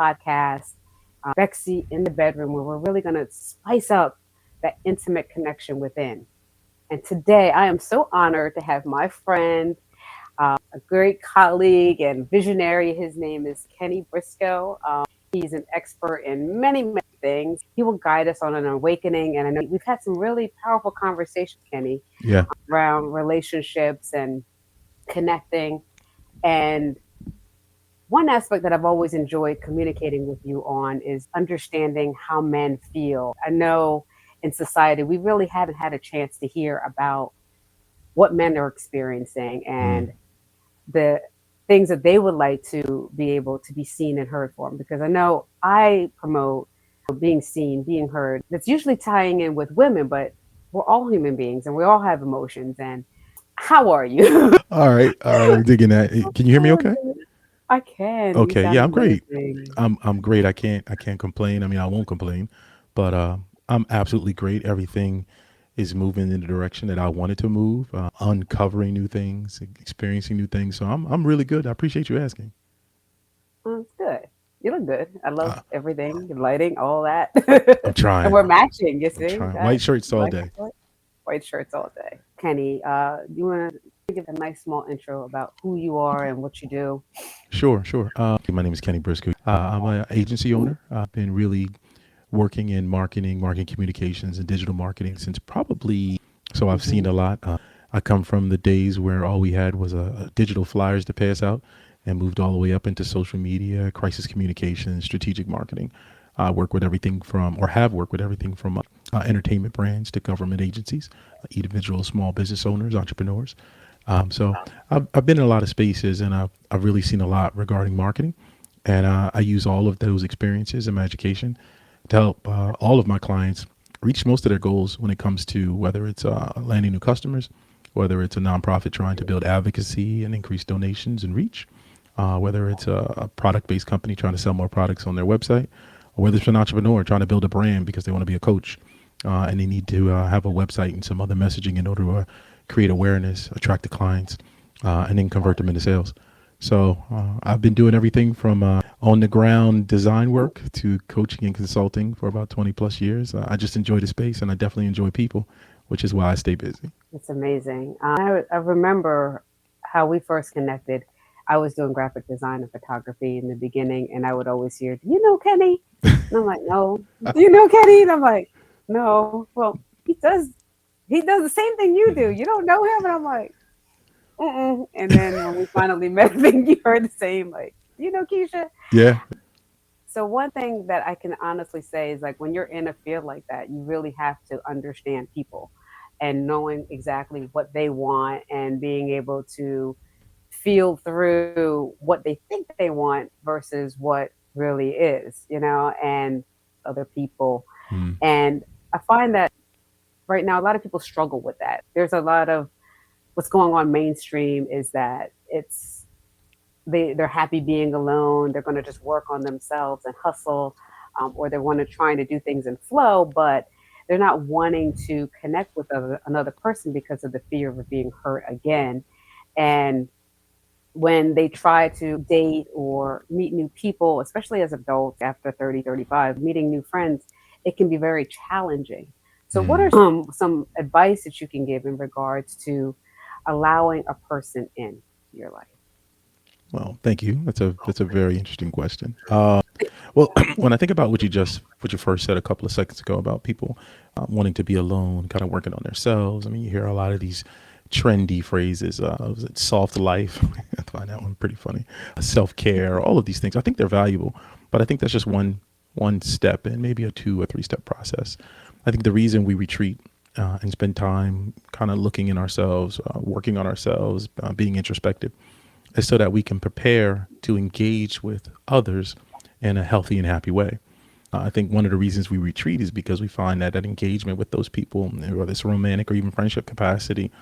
podcast, Bexy in the Bedroom, where we're really going to spice up that intimate connection within. And today I am so honored to have my friend, a great colleague and visionary. His name is Kenny Brisco. He's an expert in many, many things. He will guide us on an awakening. And I know we've had some really powerful conversations, Kenny, Yeah. around relationships and connecting. And one aspect that I've always enjoyed communicating with you on is understanding how men feel. I know in society, we really haven't had a chance to hear about what men are experiencing Mm. and the things that they would like to be able to be seen and heard for. Because I know I promote being seen, being heard. That's usually tying in with women, but we're all human beings and we all have emotions. And how are you? All right. All right. I'm digging that. Can you hear me okay? I can. You Okay. sound Yeah, I'm great. amazing. I'm great. I can't complain. I mean, I won't complain, but I'm absolutely great. Everything is moving in the direction that I wanted to move, uncovering new things, experiencing new things. So I'm really good. I appreciate you asking. It's good. You look good. I love Uh, everything, your lighting, all that. I'm And we're trying. matching, you I'm see trying. that? White shirts You all like day. that? White shirts all day. Kenny, you want to give a nice small intro about who you are and what you do? Sure, sure. My name is Kenny Brisco. I'm an agency owner. I've been really working in marketing communications, and digital marketing since probably. So I've seen Hmm. a lot. I come from the days where all we had was digital flyers to pass out, and moved all the way up into social media, crisis communications, strategic marketing. I work with everything from, or have worked with everything from entertainment brands to government agencies, individual small business owners, entrepreneurs. So I've been in a lot of spaces, and I've really seen a lot regarding marketing. And I use all of those experiences in my education to help all of my clients reach most of their goals when it comes to whether it's landing new customers, whether it's a nonprofit trying to build advocacy and increase donations and reach, whether it's a product based company trying to sell more products on their website, or whether it's an entrepreneur trying to build a brand because they want to be a coach and they need to have a website and some other messaging in order to create awareness, attract the clients, and then convert them into sales. So I've been doing everything from on the ground design work to coaching and consulting for about 20 plus years. I just enjoy the space and I definitely enjoy people, which is why I stay busy. It's amazing. I remember how we first connected. I was doing graphic design and photography in the beginning, and I would always hear, "Do you know Kenny?" And I'm like, "No." "Do you know Kenny?" And I'm like, "No." Well, he does. He does the same thing you do. You don't know him, and I'm like, "Mm-mm." And then when we finally met, I think you heard the same. Like, "You know Keisha?" Yeah. So one thing that I can honestly say is like when you're in a field like that, you really have to understand people and knowing exactly what they want and being able to feel through what they think they want versus what really is, and other people. Mm. And I find that right now a lot of people struggle with that. There's a lot of what's going on mainstream is that they're happy being alone. They're going to just work on themselves and hustle, or they want to trying to do things in flow, but they're not wanting to connect with another person because of the fear of being hurt again. And when they try to date or meet new people, especially as adults after 30, 35, meeting new friends, it can be very challenging. So, what are Mm. some advice that you can give in regards to allowing a person in your life? Well, thank you. That's a very interesting question. Well, when I think about what you first said a couple of seconds ago about people wanting to be alone, kind of working on themselves. I mean, you hear a lot of these trendy phrases. Was it soft life? I find that one pretty funny. Self care, all of these things. I think they're valuable, but I think that's just one step and maybe a 2 or 3 step process. I think the reason we retreat and spend time kind of looking in ourselves, working on ourselves, being introspective, is so that we can prepare to engage with others in a healthy and happy way. I think one of the reasons we retreat is because we find that engagement with those people, whether it's romantic or even friendship capacity,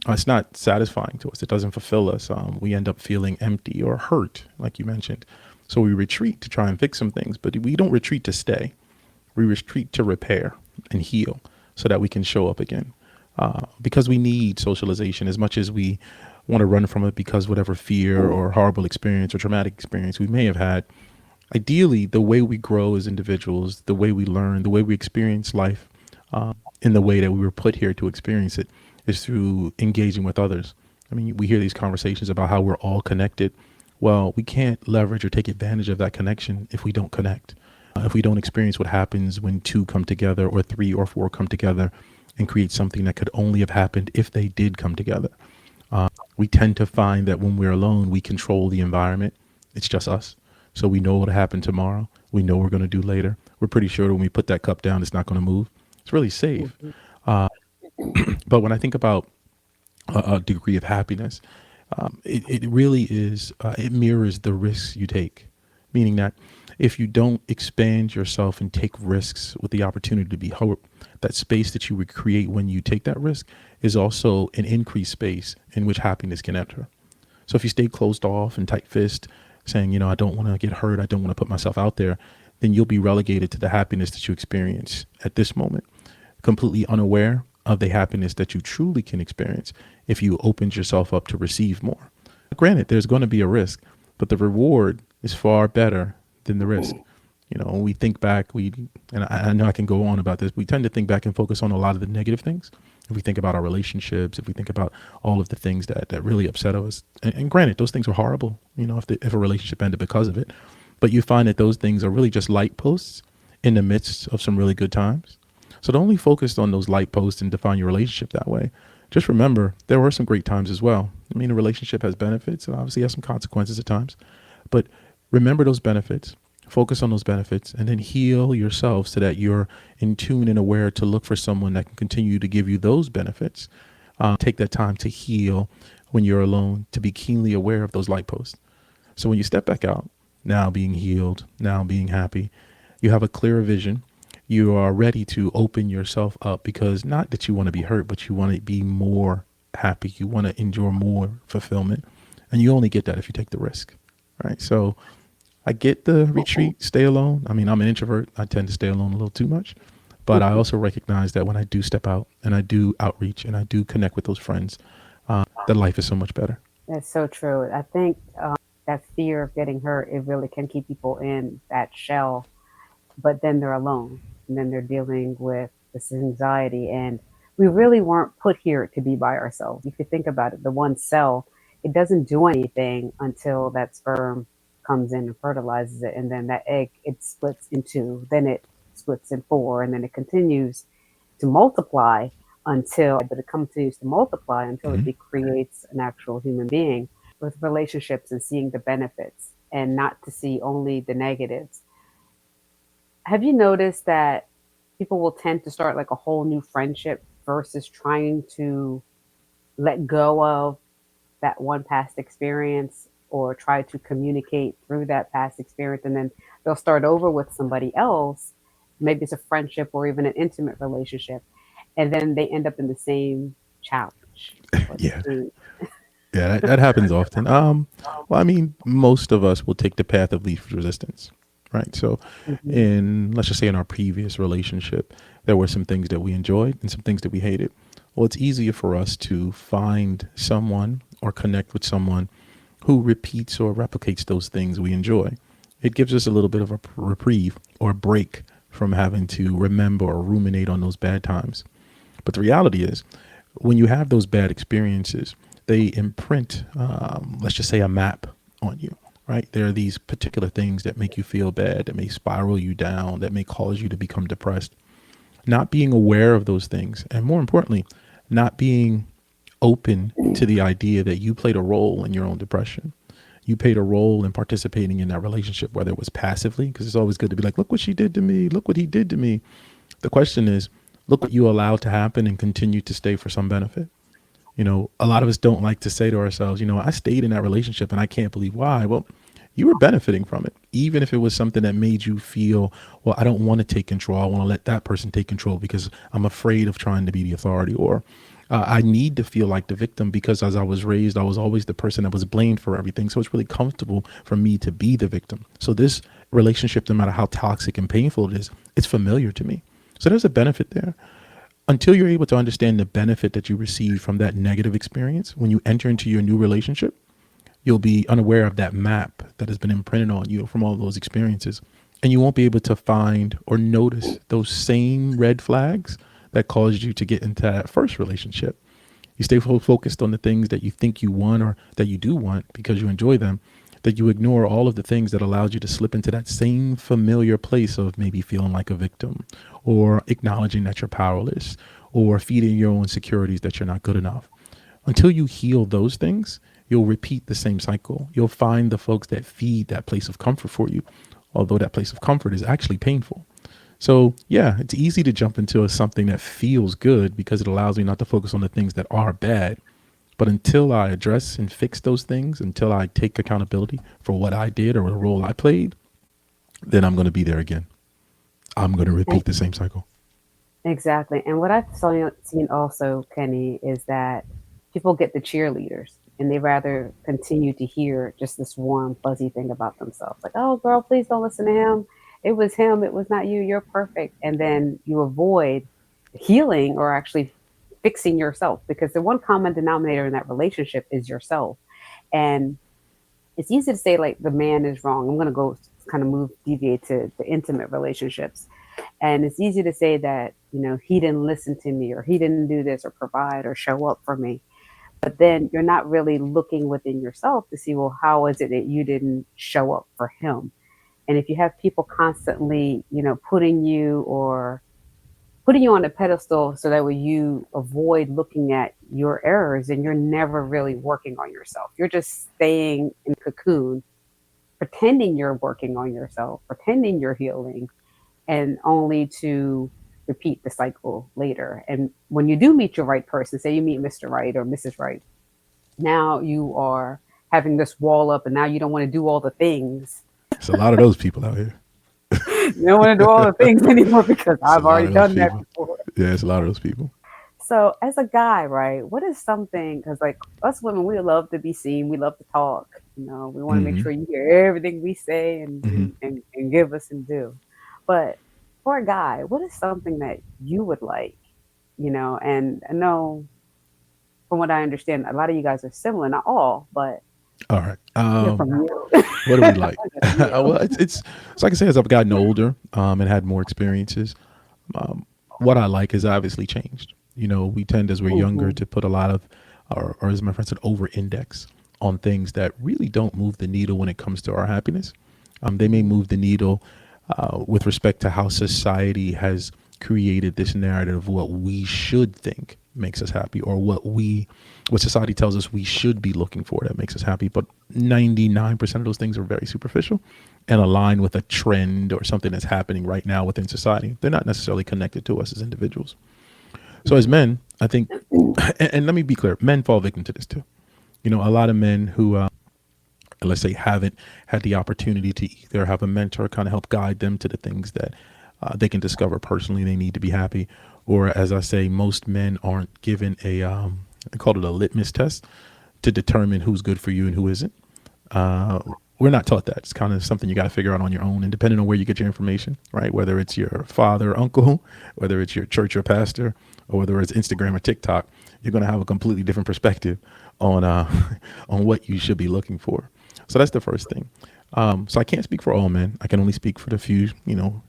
it's not satisfying to us. It doesn't fulfill us. We end up feeling empty or hurt, like you mentioned. So we retreat to try and fix some things, but we don't retreat to stay. We retreat to repair and heal so that we can show up again. Because we need socialization as much as we want to run from it because whatever fear or horrible experience or traumatic experience we may have had, Ideally, the way we grow as individuals, the way we learn, the way we experience life, in the way that we were put here to experience it, is through engaging with others. I mean, we hear these conversations about how we're all connected. Well, we can't leverage or take advantage of that connection if we don't connect. If we don't experience what happens when two come together or three or four come together and create something that could only have happened if they did come together. We tend to find that when we're alone, we control the environment. It's just us. So we know what'll happen tomorrow. We know what we're going to do later. We're pretty sure that when we put that cup down, it's not going to move. It's really safe. Mhm. But when I think about a degree of happiness, it really is, it mirrors the risks you take. Meaning that if you don't expand yourself and take risks with the opportunity to be hope, that space that you would create when you take that risk is also an increased space in which happiness can enter. So if you stay closed off and tight fist, saying, I don't want to get hurt, I don't want to put myself out there, then you'll be relegated to the happiness that you experience at this moment, completely unaware of the happiness that you truly can experience if you opened yourself up to receive more. Granted, there's going to be a risk, but the reward is far better than the risk. When we think back, and I know I can go on about this, we tend to think back and focus on a lot of the negative things. If we think about our relationships, if we think about all of the things that really upset us, and granted, those things were horrible, if a relationship ended because of it, but you find that those things are really just light posts in the midst of some really good times. So don't only focus on those light posts and define your relationship that way. Just remember, there were some great times as well. I mean, a relationship has benefits and obviously has some consequences at times, but remember those benefits, focus on those benefits, and then heal yourself so that you're in tune and aware to look for someone that can continue to give you those benefits. Take that time to heal when you're alone, to be keenly aware of those light posts. So when you step back out, now being healed, now being happy, you have a clearer vision. You are ready to open yourself up because not that you want to be hurt, but you want to be more happy. You want to endure more fulfillment. And you only get that if you take the risk, right? So I get the retreat, stay alone. I mean, I'm an introvert. I tend to stay alone a little too much. But I also recognize that when I do step out and I do outreach and I do connect with those friends, that life is so much better. That's so true. I think that fear of getting hurt, it really can keep people in that shell, but then they're alone and then they're dealing with this anxiety. And we really weren't put here to be by ourselves. If you think about it, the one cell, it doesn't do anything until that sperm comes in and fertilizes it. And then that egg, it splits in two, then it splits in four, and then it continues to multiply but it continues to multiply until Hmm. it creates an actual human being with relationships and seeing the benefits and not to see only the negatives. Have you noticed that people will tend to start like a whole new friendship versus trying to let go of that one past experience or try to communicate through that past experience, and then they'll start over with somebody else, maybe it's a friendship or even an intimate relationship, and then they end up in the same challenge or the Yeah. same. Yeah, that happens often. Well, I mean, most of us will take the path of least resistance, right? So, Mhm. let's just say in our previous relationship, there were some things that we enjoyed and some things that we hated. Well, it's easier for us to find someone or connect with someone who repeats or replicates those things we enjoy. It gives us a little bit of a reprieve or a break from having to remember or ruminate on those bad times. But the reality is, when you have those bad experiences, they imprint, let's just say, a map on you, right? There are these particular things that make you feel bad, that may spiral you down, that may cause you to become depressed. Not being aware of those things, and more importantly, not being open to the idea that you played a role in your own depression. You played a role in participating in that relationship, whether it was passively, because it's always good to be like, look what she did to me, look what he did to me. The question is, look what you allowed to happen and continue to stay for some benefit. A lot of us don't like to say to ourselves, I stayed in that relationship and I can't believe why. Well, you were benefiting from it, even if it was something that made you feel, well, I don't want to take control. I want to let that person take control because I'm afraid of trying to be the authority, or I need to feel like the victim because as I was raised, I was always the person that was blamed for everything. So it's really comfortable for me to be the victim. So this relationship, no matter how toxic and painful it is, it's familiar to me. So there's a benefit there. Until you're able to understand the benefit that you receive from that negative experience when you enter into your new relationship, You'll be unaware of that map that has been imprinted on you from all those experiences. And you won't be able to find or notice those same red flags that caused you to get into that first relationship. You stay focused on the things that you think you want or that you do want because you enjoy them, that you ignore all of the things that allows you to slip into that same familiar place of maybe feeling like a victim or acknowledging that you're powerless or feeding your own insecurities that you're not good enough. Until you heal those things, you'll repeat the same cycle. You'll find the folks that feed that place of comfort for you, although that place of comfort is actually painful. So yeah, it's easy to jump into something that feels good because it allows me not to focus on the things that are bad. But until I address and fix those things, until I take accountability for what I did or the role I played, then I'm going to be there again. I'm going to repeat the same cycle. Exactly. And what seen also, Kenny, is that people get the cheerleaders and they rather continue to hear just this warm, fuzzy thing about themselves. Like, oh, girl, please don't listen to him. It was him. It was not you. You're perfect. And then you avoid healing or actually fixing yourself because the one common denominator in that relationship is yourself. And it's easy to say, like, the man is wrong. I'm going to go kind of deviate to the intimate relationships, and it's easy to say that, he didn't listen to me or he didn't do this or provide or show up for me. But then you're not really looking within yourself to see, well, how is it that you didn't show up for him? And if you have people constantly, putting you on a pedestal so that way you avoid looking at your errors and you're never really working on yourself. You're just staying in cocoon, pretending you're working on yourself, pretending you're healing, and only to repeat the cycle later. And when you do meet your right person, say you meet Mr. Right or Mrs. Right, now you are having this wall up and now you don't want to do all the things. It's a lot of those people out here. You don't want to do all the things anymore because It's a I've lot already of those done that people. before. Yeah, it's a lot of those people. So, as a guy, right, what is something, because like us women, we love to be seen, we love to talk, we want to make Mm-hmm. sure you hear everything we say and, Mm-hmm. and, and, and give us and do. But for a guy, what is something that you would like, and I know from what I understand, a lot of you guys are similar, not all, but All right. hear from you. What do we like? Hear from Well, you. it's like I said, as I've gotten older and had more experiences, um, what I like has obviously changed. We tend as we're younger Mhm. to put a lot of, or as my friend said, over index on things that really don't move the needle when it comes to our happiness. They may Mhm. move the needle with respect to how society has created this narrative of what we should think makes us happy or what society tells us we should be looking for that makes us happy. But 99% of those things are very superficial and align with a trend or something that's happening right now within society. They're not necessarily connected to us as individuals. So as men, I think, and let me be clear, men fall victim to this too. A lot of men who, let's say, haven't had the opportunity to either have a mentor kind of help guide them to the things that they can discover personally they need to be happy, or as I say, most men aren't given I call it a litmus test to determine who's good for you and who isn't. Uh, we're not taught that. It's kind of something you got to figure out on your own, and depending on where you get your information, right? Whether it's your father or uncle, whether it's your church or pastor, or whether it's Instagram or TikTok, you're going to have a completely different perspective on on what you should be looking for. So that's the first thing. So I can't speak for all men. I can only speak for the few,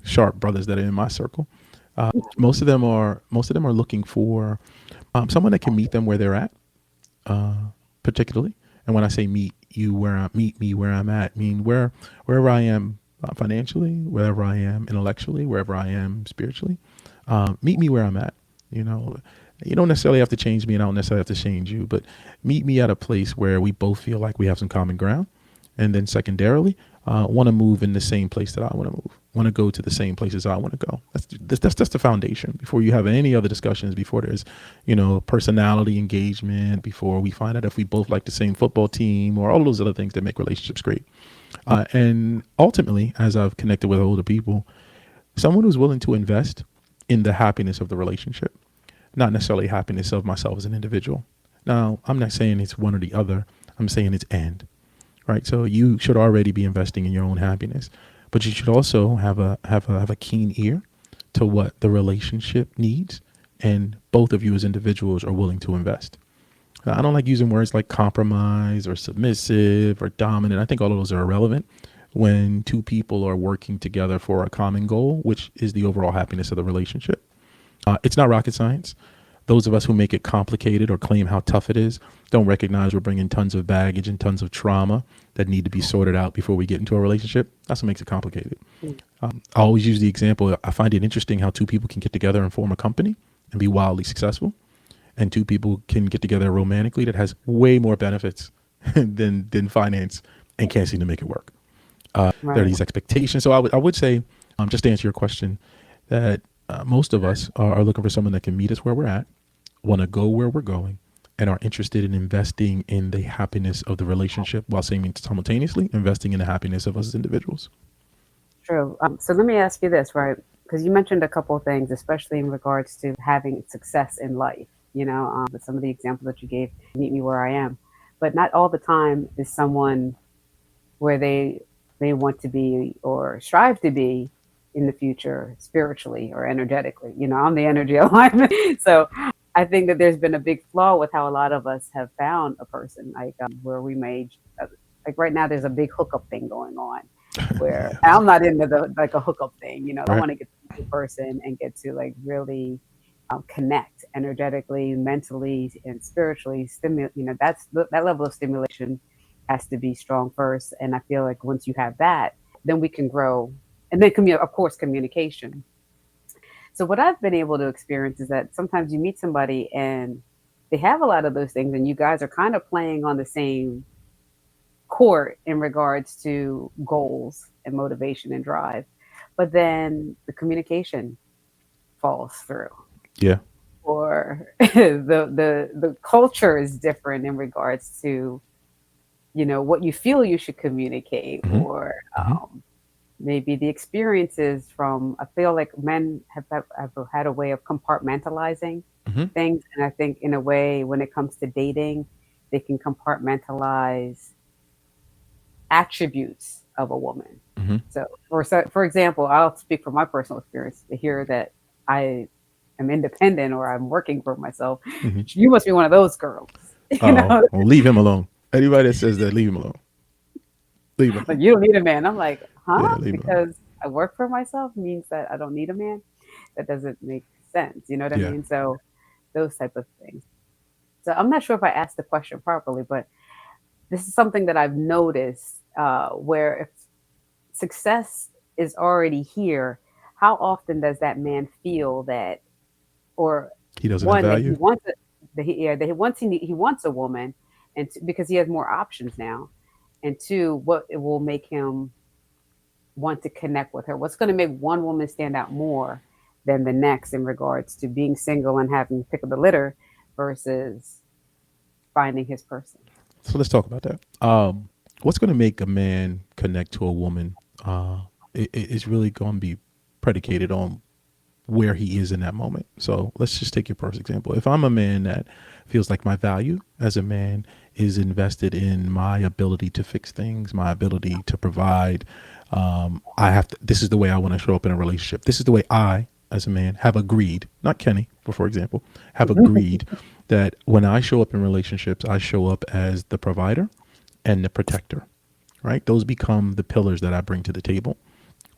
sharp brothers that are in my circle. Most of them are looking for someone that can meet them where they're at, uh, particularly. And when I say meet me where I'm at, mean wherever I am financially, wherever I am intellectually, wherever I am spiritually. Meet me where I'm at. You know, you don't necessarily have to change me, and I don't necessarily have to change you, but meet me at a place where we both feel like we have some common ground. And then secondarily, want to move in the same place that I want to move. Want to go to the same places I want to go. That's the foundation. Before you have any other discussions, before there's, personality engagement, before we find out if we both like the same football team or all those other things that make relationships great. And ultimately, as I've connected with older people, someone who's willing to invest in the happiness of the relationship, not necessarily happiness of myself as an individual. Now, I'm not saying it's one or the other. I'm saying it's and. Right. So you should already be investing in your own happiness, but you should also have a keen ear to what the relationship needs, and both of you as individuals are willing to invest. I don't like using words like compromise or submissive or dominant. I think all of those are irrelevant when two people are working together for a common goal, which is the overall happiness of the relationship. It's not rocket science. Those of us who make it complicated or claim how tough it is don't recognize we're bringing tons of baggage and tons of trauma that need to be sorted out before we get into a relationship. That's what makes it complicated. I always use the example. I find it interesting how two people can get together and form a company and be wildly successful, and two people can get together romantically that has way more benefits than finance and can't seem to make it work. There are Right. these expectations. So I would say, just to answer your question, that most of us are looking for someone that can meet us where we're at, want to go where we're going, and are interested in investing in the happiness of the relationship while simultaneously investing in the happiness of us as individuals. True. So let me ask you this, right? Because you mentioned a couple of things, especially in regards to having success in life. With some of the examples that you gave, meet me where I am. But not all the time is someone where they want to be or strive to be in the future spiritually or energetically. I'm the energy alignment. So I think that there's been a big flaw with how a lot of us have found a person, like where we may, like right now, there's a big hookup thing going on where Yeah. I'm not into the like a hookup thing. I Right. want to get to know the person and get to like really connect energetically, mentally, and spiritually. That level of stimulation has to be strong first. And I feel like once you have that, then we can grow. And then, of course, communication. So what I've been able to experience is that sometimes you meet somebody and they have a lot of those things, and you guys are kind of playing on the same court in regards to goals and motivation and drive. But then the communication falls through, Yeah. or the culture is different in regards to what you feel you should communicate, Hmm. or Hmm. maybe the experiences from. I feel like men have had a way of compartmentalizing Hmm. things, and I think in a way when it comes to dating, they can compartmentalize attributes of a woman. Hmm. So, for example, I'll speak from my personal experience to hear that I am independent or I'm working for myself. Hmm. You must be one of those girls, you Oh, know, well, leave him alone. Anybody that says that, leave him alone. Leave him like alone. you don't need a man. I'm like, huh? Yeah, leave him alone. Because I work for myself means that I don't need a man. That doesn't make sense. You know what I Yeah. mean? So those type of things. So I'm not sure if I asked the question properly, but this is something that I've noticed where if success is already here, how often does that man feel that, or He doesn't have one that he value. wants a, that he yeah, that he wants a woman, and because he has more options now, and two, what it will make him want to connect with her? What's going to make one woman stand out more than the next in regards to being single and having to pick up the litter versus finding his person? So let's talk about that. What's going to make a man connect to a woman? Is really going to be predicated on where he is in that moment. So let's just take your first example. If I'm a man that feels like my value as a man is invested in my ability to fix things, my ability to provide, I have to, this is the way I want to show up in a relationship. This is the way I, as a man, have agreed, not Kenny, but for example, have agreed that when I show up in relationships, I show up as the provider and the protector, right? Those become the pillars that I bring to the table.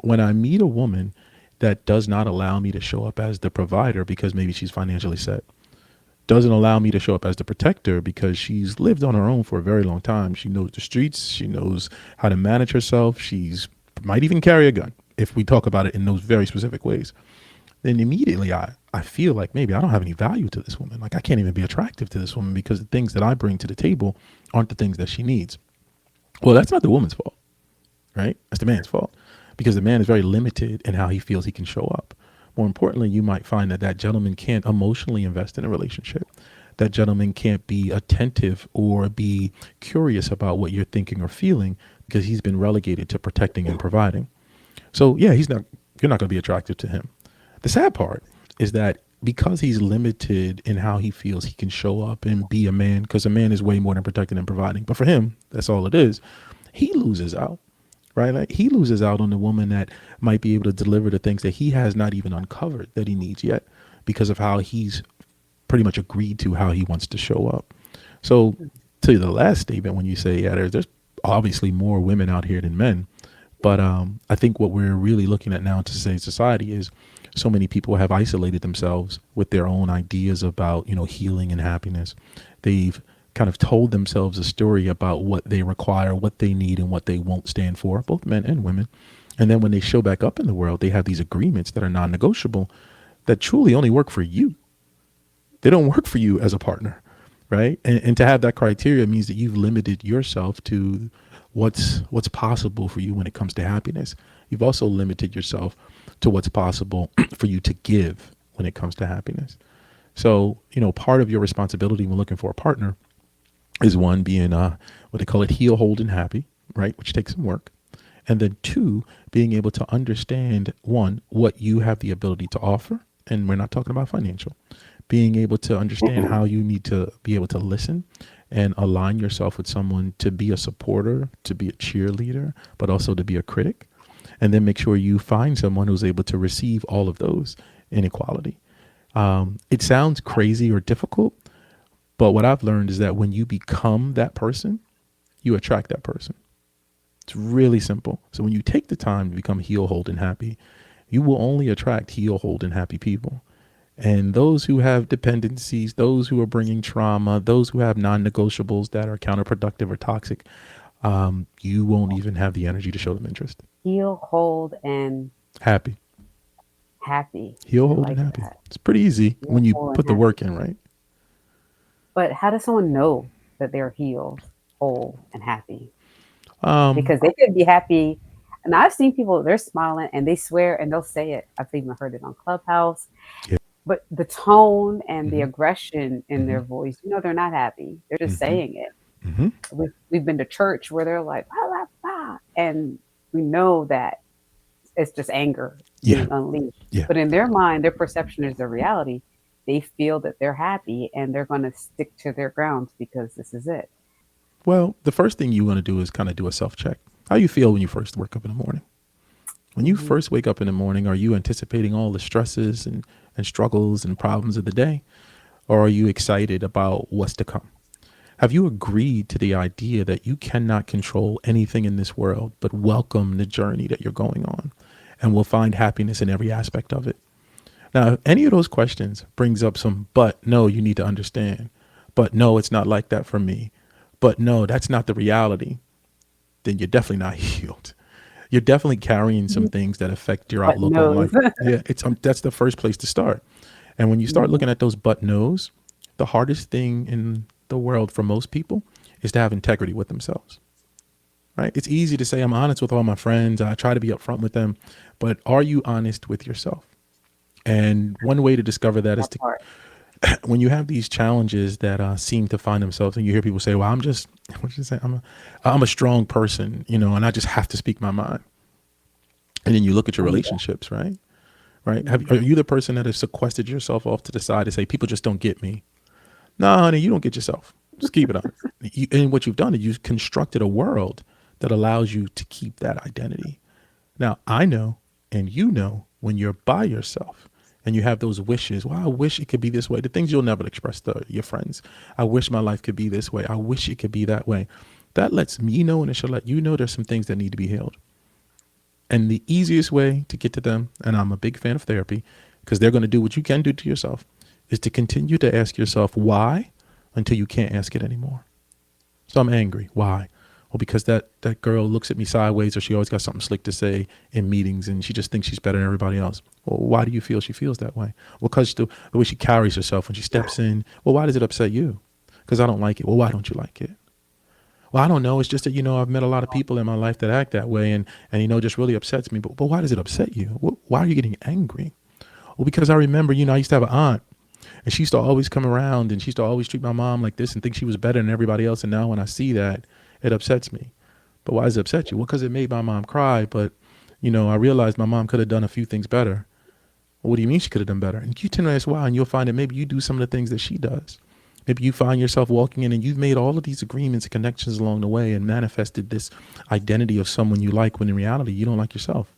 When I meet a woman that does not allow me to show up as the provider because maybe she's financially set, doesn't allow me to show up as the protector because she's lived on her own for a very long time. She knows the streets. She knows how to manage herself. She's might even carry a gun if we talk about it in those very specific ways. Then immediately I feel like maybe I don't have any value to this woman. Like I can't even be attractive to this woman because the things that I bring to the table aren't the things that she needs. Well, that's not the woman's fault, right? That's the man's fault because the man is very limited in how he feels he can show up. More importantly, you might find that that gentleman can't emotionally invest in a relationship. That gentleman can't be attentive or be curious about what you're thinking or feeling because he's been relegated to protecting and providing. So yeah, you're not going to be attractive to him. The sad part is that because he's limited in how he feels he can show up and be a man, because a man is way more than protecting and providing. But for him, that's all it is. He loses out, right? Like he loses out on the woman that might be able to deliver the things that he has not even uncovered that he needs yet because of how he's pretty much agreed to how he wants to show up. So to the last statement, when you say, yeah, there's obviously more women out here than men, but I think what we're really looking at now to say society is so many people have isolated themselves with their own ideas about, healing and happiness. They've kind of told themselves a story about what they require, what they need, and what they won't stand for, both men and women. And then when they show back up in the world, they have these agreements that are non negotiable that truly only work for you. They don't work for you as a partner, right? And to have that criteria means that you've limited yourself to what's possible for you when it comes to happiness. You've also limited yourself to what's possible for you to give when it comes to happiness. So, part of your responsibility when looking for a partner is one being what they call it heal, hold, and happy, right? Which takes some work. And then two, being able to understand one, what you have the ability to offer. And we're not talking about financial. Being able to understand how you need to be able to listen and align yourself with someone to be a supporter, to be a cheerleader, but also to be a critic. And then make sure you find someone who's able to receive all of those inequality. It sounds crazy or difficult, but what I've learned is that when you become that person, you attract that person. It's really simple. So when you take the time to become heal, hold, and happy, you will only attract heal, hold, and happy people. And those who have dependencies, those who are bringing trauma, those who have non-negotiables that are counterproductive or toxic, you won't even have the energy to show them interest. Heal, hold, and Happy. happy. Heal, I hold, and like happy. that. It's pretty easy Heal, when you whole, and put the happy. work in, right? But how does someone know that they're healed, whole, and happy? Um, Because they could be happy. And I've seen people, they're smiling and they swear and they'll say it. I've even heard it on Clubhouse. yeah. But the tone and the Mm-hmm, aggression in mm-hmm, their voice, they're not happy. They're just mm-hmm, saying it. mm-hmm. We've been to church where they're like, blah, blah, blah. And we know that it's just anger Yeah, being unleashed. yeah. But in their mind, their perception is the reality. They feel that they're happy and they're going to stick to their grounds because this is it. Well, the first thing you want to do is kind of do a self check. How you feel when you first wake up in the morning? When you Hmm. first wake up in the morning, are you anticipating all the stresses and struggles and problems of the day? Or are you excited about what's to come? Have you agreed to the idea that you cannot control anything in this world, but welcome the journey that you're going on and will find happiness in every aspect of it? Now, if any of those questions brings up some, but no, you need to understand, but no, it's not like that for me, but no, that's not the reality, then you're definitely not healed. You're definitely carrying some things that affect your But outlook on knows. life. Yeah, it's that's the first place to start. And when you start Hmm. looking at those but no's, the hardest thing in the world for most people is to have integrity with themselves. Right? It's easy to say I'm honest with all my friends. I try to be upfront with them, but are you honest with yourself? And one way to discover that is That to part. when you have these challenges that seem to find themselves, and you hear people say, "Well, I'm just what did you say? I'm a strong person, and I just have to speak my mind." And then you look at your And relationships, right? Right? Are mhm. you the person that has sequestered yourself off to the side to say people just don't get me? No, honey, you don't get yourself. Just keep it on. And what you've done is you've constructed a world that allows you to keep that identity. Now, I know, and when you're by yourself and you have those wishes, well, I wish it could be this way. The things you'll never express to your friends. I wish my life could be this way. I wish it could be that way. That lets me know, and it should let you know there's some things that need to be healed. And the easiest way to get to them, and I'm a big fan of therapy, because they're going to do what you can do to yourself, is to continue to ask yourself why until you can't ask it anymore. So I'm angry. Why? Well, because that girl looks at me sideways, or she always got something slick to say in meetings, and she just thinks she's better than everybody else. Well, why do you feel she feels that way? Well, because the way she carries herself when she steps in. Well, why does it upset you? Because I don't like it. Well, why don't you like it? Well, I don't know. It's just that, I've met a lot of people in my life that act that way, and it just really upsets me. But why does it upset you? Why are you getting angry? Well, because I remember, I used to have an aunt, and she used to always come around, and she used to always treat my mom like this and think she was better than everybody else. And now when I see that, it upsets me. But why does it upset you? Well, because it made my mom cry. But, I realized my mom could have done a few things better. Well, what do you mean she could have done better? And you tend to ask why, and you'll find that maybe you do some of the things that she does. Maybe you find yourself walking in and you've made all of these agreements and connections along the way and manifested this identity of someone you like when in reality you don't like yourself.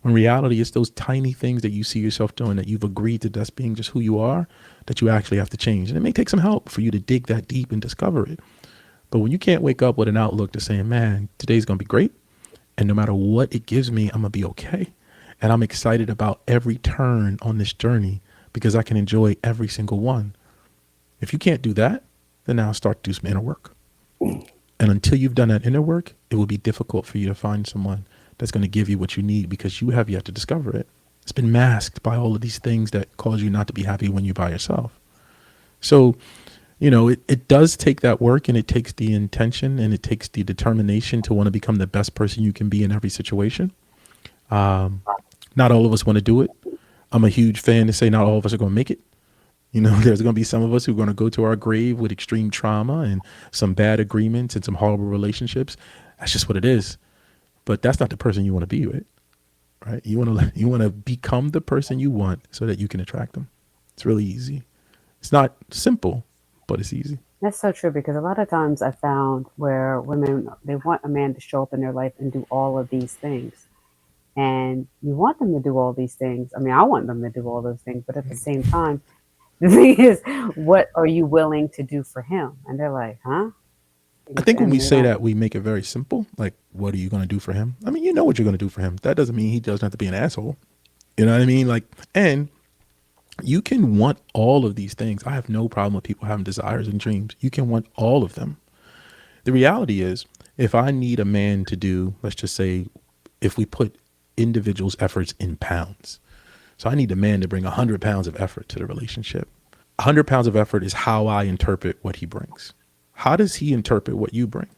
When reality, it's those tiny things that you see yourself doing that you've agreed to that's being just who you are, that you actually have to change. And it may take some help for you to dig that deep and discover it. But when you can't wake up with an outlook to saying, man, today's going to be great. And no matter what it gives me, I'm going to be okay. And I'm excited about every turn on this journey because I can enjoy every single one. If you can't do that, then now start to do some inner work. And until you've done that inner work, it will be difficult for you to find someone that's going to give you what you need because you have yet to discover it. It's been masked by all of these things that cause you not to be happy when you're by yourself. So, it does take that work, and it takes the intention, and it takes the determination to want to become the best person you can be in every situation. Not all of us want to do it. I'm a huge fan to say not all of us are going to make it. There's going to be some of us who are going to go to our grave with extreme trauma and some bad agreements and some horrible relationships. That's just what it is. But that's not the person you want to be with, right? You want to become the person you want so that you can attract them. It's really easy. It's not simple, but it's easy. That's so true because a lot of times I found where women they want a man to show up in their life and do all of these things. And you want them to do all these things. I mean, I want them to do all those things, but at the same time, the thing is, what are you willing to do for him? And they're like, huh? I think when And we they say don't. that, we make it very simple. Like, what are you going to do for him? I mean, you know what you're going to do for him. That doesn't mean he doesn't have to be an asshole. You know what I mean? Like, and you can want all of these things. I have no problem with people having desires and dreams. You can want all of them. The reality is, if I need a man to do, let's just say, if we put individuals' efforts in pounds. So I need a man to bring 100 pounds of effort to the relationship. 100 pounds of effort is how I interpret what he brings. How does he interpret what you bring?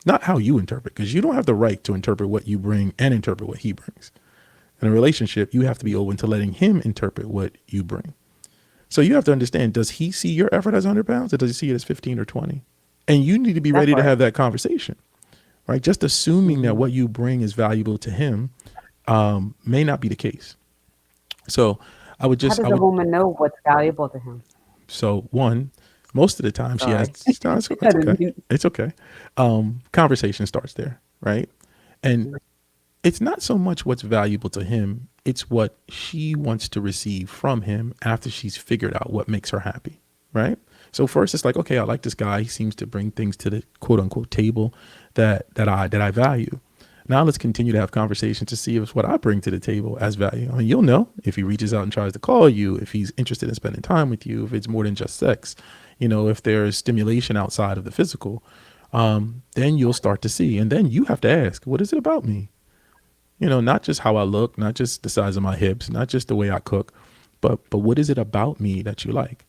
Not how you interpret, because you don't have the right to interpret what you bring and interpret what he brings. In a relationship, you have to be open to letting him interpret what you bring. So you have to understand, does he see your effort as 100 pounds or does he see it as 15 or 20? And you need to be That ready to part. have that conversation, right? Just assuming that Hmm. what you bring is valuable to him may not be the case. So How I does a would, woman know what's valuable to him? so one, most of the time she has, Sorry. no, I it's okay. didn't mean- It's okay. Conversation starts there, right? And it's not so much what's valuable to him, it's what she wants to receive from him after she's figured out what makes her happy, right? So first it's like, okay, I like this guy. He seems to bring things to the quote unquote table that I value. Now let's continue to have conversations to see if it's what I bring to the table as value. I mean, you'll know if he reaches out and tries to call you, if he's interested in spending time with you, if it's more than just sex, if there's stimulation outside of the physical, then you'll start to see. And then you have to ask, what is it about me? Not just how I look, not just the size of my hips, not just the way I cook, but what is it about me that you like?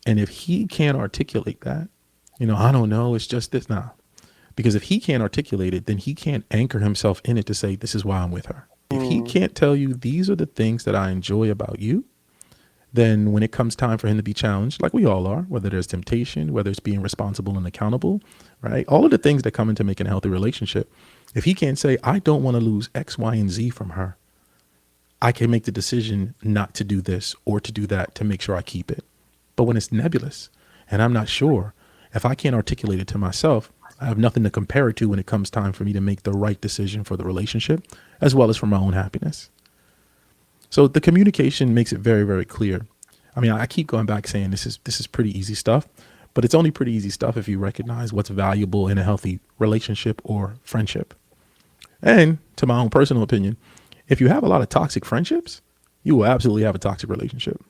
And if he can't articulate that, I don't know, it's just this now. Because if he can't articulate it, then he can't anchor himself in it to say, this is why I'm with her. If he Mm, can't tell you these are the things that I enjoy about you, then when it comes time for him to be challenged, like we all are, whether there's temptation, whether it's being responsible and accountable, right? All of the things that come into making a healthy relationship. If he can't say, I don't want to lose X, Y, and Z from her, I can make the decision not to do this or to do that to make sure I keep it. But when it's nebulous and I'm not sure, if I can't articulate it to myself, I have nothing to compare it to when it comes time for me to make the right decision for the relationship, as well as for my own happiness. So the communication makes it very, very clear. I mean, I keep going back saying this is pretty easy stuff, but it's only pretty easy stuff if you recognize what's valuable in a healthy relationship or friendship. And to my own personal opinion, if you have a lot of toxic friendships, you will absolutely have a toxic relationship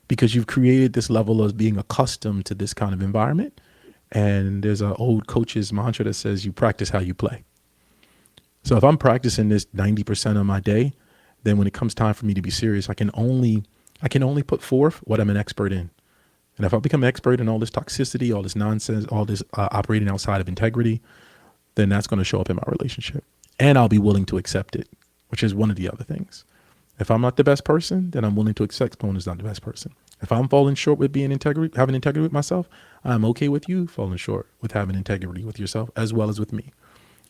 because you've created this level of being accustomed to this kind of environment. And there's an old coach's mantra that says you practice how you play. So if I'm practicing this 90% of my day, then when it comes time for me to be serious, I can only put forth what I'm an expert in. And if I become an expert in all this toxicity, all this nonsense, all this operating outside of integrity, then that's going to show up in my relationship. And I'll be willing to accept it, which is one of the other things. If I'm not the best person, then I'm willing to accept someone who's not the best person. If I'm falling short with having integrity with myself, I'm okay with you falling short with having integrity with yourself as well as with me.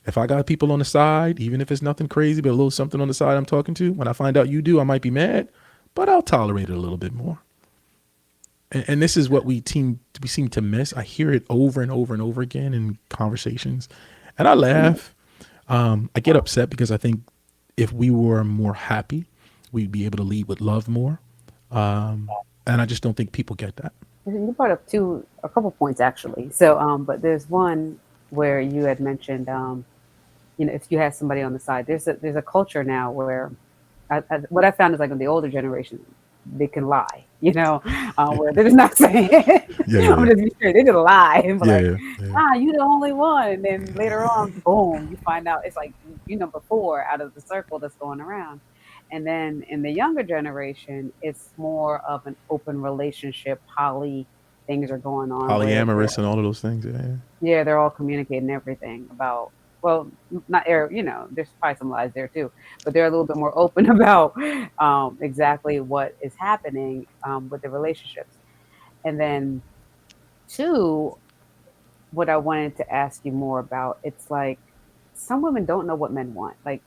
If I got people on the side, even if it's nothing crazy, but a little something on the side I'm talking to, when I find out you do, I might be mad, but I'll tolerate it a little bit more. And this is what we seem to miss. I hear it over and over and over again in conversations, and I laugh. I get upset because I think if we were more happy, we'd be able to lead with love more. And I just don't think people get that. You brought up a couple points actually. So, but there's one where you had mentioned, if you have somebody on the side, there's a culture now where what I found is like in the older generation, they can lie, where they're just not saying it. Yeah, I'm yeah, just be straight. They just lie and be yeah, like, yeah, yeah, you the only one. And then later on, boom, you find out it's like you number four out of the circle that's going around. And then in the younger generation, it's more of an open relationship, poly things are going on where polyamorous and all of those things. Yeah, yeah, they're all communicating everything about, well, not air, there's probably some lies there too, but they're a little bit more open about exactly what is happening with the relationships. And then two, what I wanted to ask you more about, it's like some women don't know what men want. Like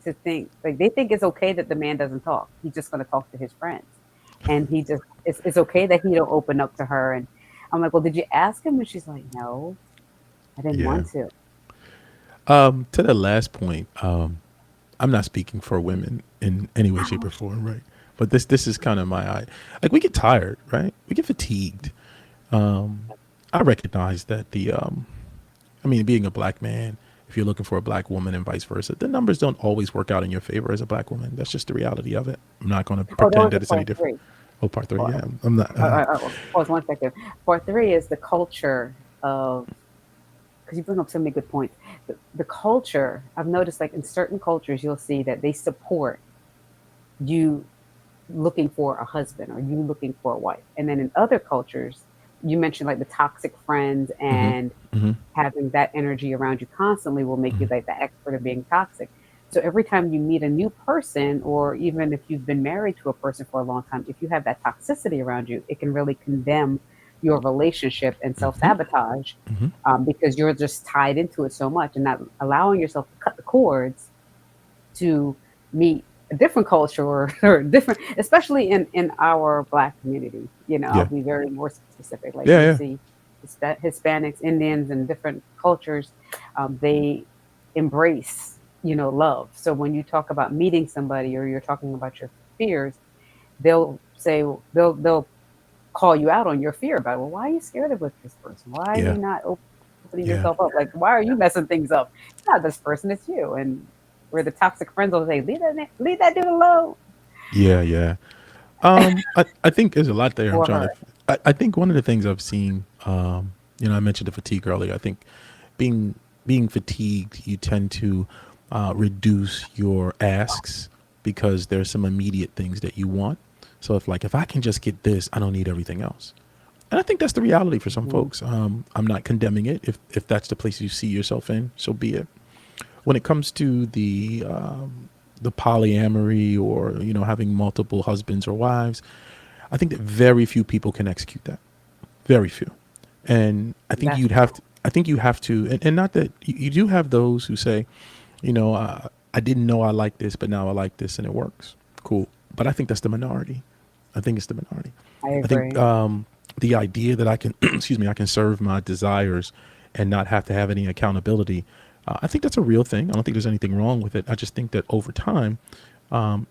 to think, like they think it's okay that the man doesn't talk. He's just going to talk to his friends, and it's okay that he don't open up to her. And I'm like, well, did you ask him? And she's like, no, I didn't yeah. want to. To the last point, I'm not speaking for women in any way, shape, or form, right? But this is kind of my eye. Like we get tired, right? We get fatigued. I recognize that I mean, being a black man, if you're looking for a black woman and vice versa, the numbers don't always work out in your favor as a black woman. That's just the reality of it. I'm not going to Oh, that pretend was that the it's any part different. three. Oh, part three, Well, yeah, I'm not. pause 1 second. Part three is the culture of, because you bring up so many good points. The culture, I've noticed like in certain cultures, you'll see that they support you looking for a husband or you looking for a wife. And then in other cultures, you mentioned like the toxic friends Hmm. and Hmm. having that energy around you constantly will make you Hmm. like the expert of being toxic. So every time you meet a new person, or even if you've been married to a person for a long time, if you have that toxicity around you, it can really condemn your relationship and self Hmm. sabotage, Hmm. because you're just tied into it so much and not allowing yourself to cut the cords to meet a different culture or different, especially in our black community. I'll Yeah, be very more specific. Like yeah, you'll yeah, see Hispanics, Indians, and different cultures, they embrace, love. So when you talk about meeting somebody or you're talking about your fears, they'll say they'll call you out on your fear about, well, why are you scared of with this person? Why are yeah, you not opening yeah, yourself up? Like, why are you messing things up? It's not this person, it's you. And where the toxic friends will say, leave that dude alone. yeah, yeah. I think there's a lot there. I'm Or trying her. to. I think one of the things I've seen, I mentioned the fatigue earlier. I think being being fatigued, you tend to reduce your asks because there's some immediate things that you want. So if I can just get this, I don't need everything else. And I think that's the reality for some Mhm. folks. I'm not condemning it. If that's the place you see yourself in, so be it. When it comes to the polyamory or having multiple husbands or wives, I think that very few people can execute that. Very few. And That's true. I think you have to, and not that you do have those who say, I didn't know I liked this, but now I like this and it works. Cool. But I think that's the minority. I think it's the minority. I I think agree. the idea that I can, excuse me, I can serve my desires and not have to have any accountability. I think that's a real thing. I don't think there's anything wrong with it. I just think that over time,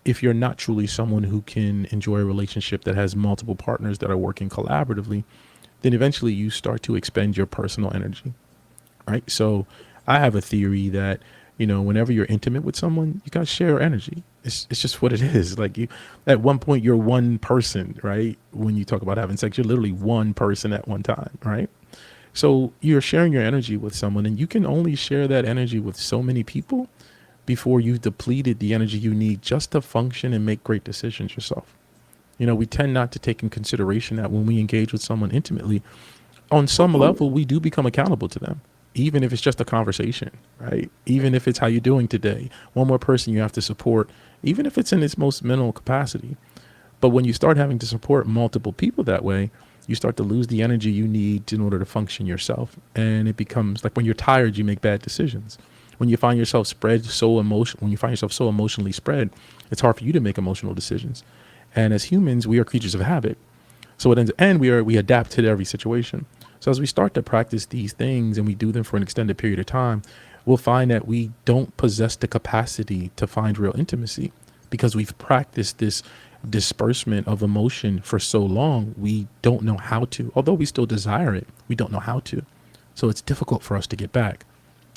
if you're not truly someone who can enjoy a relationship that has multiple partners that are working collaboratively, then eventually you start to expend your personal energy, right? So I have a theory that, whenever you're intimate with someone, you guys share energy. It's just what it is. Like you, at one point, you're one person, right? When you talk about having sex, you're literally one person at one time, right? So you're sharing your energy with someone, and you can only share that energy with so many people before you've depleted the energy you need just to function and make great decisions yourself. We tend not to take in consideration that when we engage with someone intimately, on some level, we do become accountable to them, even if it's just a conversation, right? Even if it's how you doing today, one more person you have to support, even if it's in its most minimal capacity. But when you start having to support multiple people that way, you start to lose the energy you need in order to function yourself. And it becomes like when you're tired, you make bad decisions. When you find yourself when you find yourself so emotionally spread, it's hard for you to make emotional decisions. And as humans, we are creatures of habit. So it ends, and we adapt to every situation. So as we start to practice these things and we do them for an extended period of time, we'll find that we don't possess the capacity to find real intimacy because we've practiced this disbursement of emotion for so long. We don't know how to, although we still desire it, we don't know how to. So it's difficult for us to get back.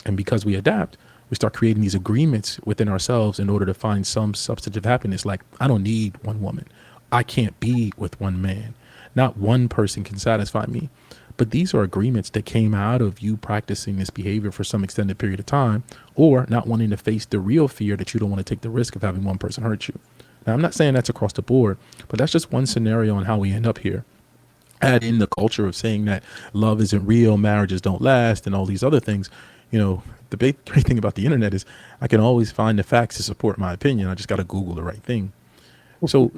And because we adapt, we start creating these agreements within ourselves in order to find some substantive happiness. Like, I don't need one woman. I can't be with one man. Not one person can satisfy me. But these are agreements that came out of you practicing this behavior for some extended period of time, or not wanting to face the real fear that you don't want to take the risk of having one person hurt you. Now, I'm not saying that's across the board, but that's just one scenario on how we end up here. Add in the culture of saying that love isn't real, marriages don't last, and all these other things. The great thing about the internet is I can always find the facts to support my opinion. I just got to Google the right thing. So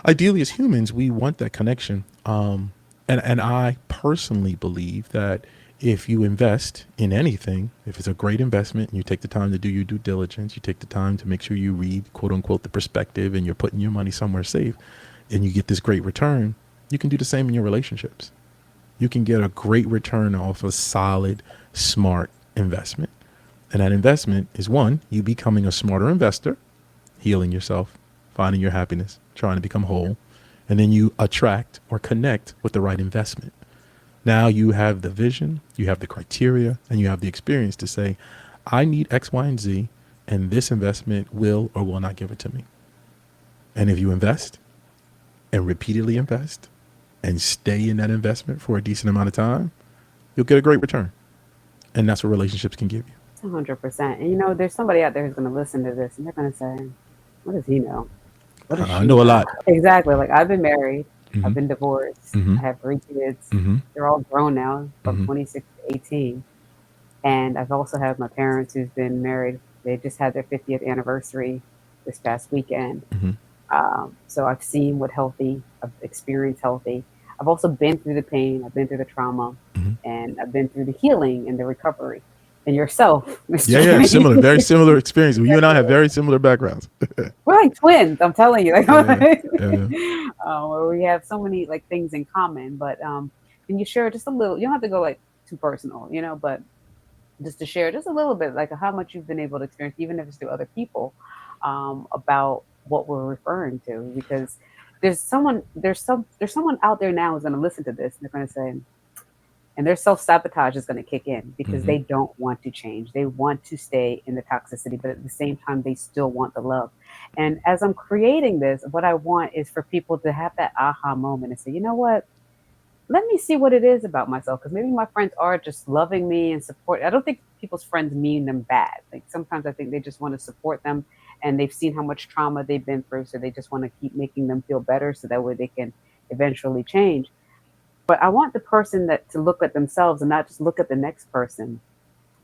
ideally, as humans, we want that connection. And I personally believe that if you invest in anything, if it's a great investment and you take the time to do your due diligence, you take the time to make sure you read, quote unquote, the perspective, and you're putting your money somewhere safe and you get this great return, you can do the same in your relationships. You can get a great return off a solid, smart investment. And that investment is, one, you becoming a smarter investor, healing yourself, finding your happiness, trying to become whole. And then you attract or connect with the right investment. Now you have the vision, you have the criteria, and you have the experience to say, I need X, Y, and Z, and this investment will or will not give it to me. And if you invest and repeatedly invest and stay in that investment for a decent amount of time, you'll get a great return. And that's what relationships can give you. 100%. And there's somebody out there who's going to listen to this and they're going to say, what does he know? What does I she know a know? lot. Exactly. Like, I've been married, Mm-hmm. I've been divorced, Mm-hmm. I have 3 kids. Mm-hmm. They're all grown now, from Mm-hmm. 26 to 18. And I've also had my parents who's been married. They just had their 50th anniversary this past weekend. Mm-hmm. So I've seen what healthy, I've experienced healthy. I've also been through the pain, I've been through the trauma, Mm-hmm. and I've been through the healing and the recovery. And yourself, Mr. Yeah, yeah, Kenny. similar, very similar experience. You and I have very similar backgrounds. We're like twins, I'm telling you. Like, Yeah, yeah, where we have so many like things in common. But can you share just a little? You don't have to go like too personal, but just to share just a little bit, like how much you've been able to experience, even if it's through other people, about what we're referring to. Because there's someone out there now who's going to listen to this and they're going to say, and their self sabotage is going to kick in because mm-hmm. they don't want to change. They want to stay in the toxicity, but at the same time, they still want the love. And as I'm creating this, what I want is for people to have that aha moment and say, you know what? Let me see what it is about myself, because maybe my friends are just loving me and support. I don't think people's friends mean them bad. Like, sometimes I think they just want to support them, and they've seen how much trauma they've been through, so they just want to keep making them feel better so that way they can eventually change. But I want the person that to look at themselves and not just look at the next person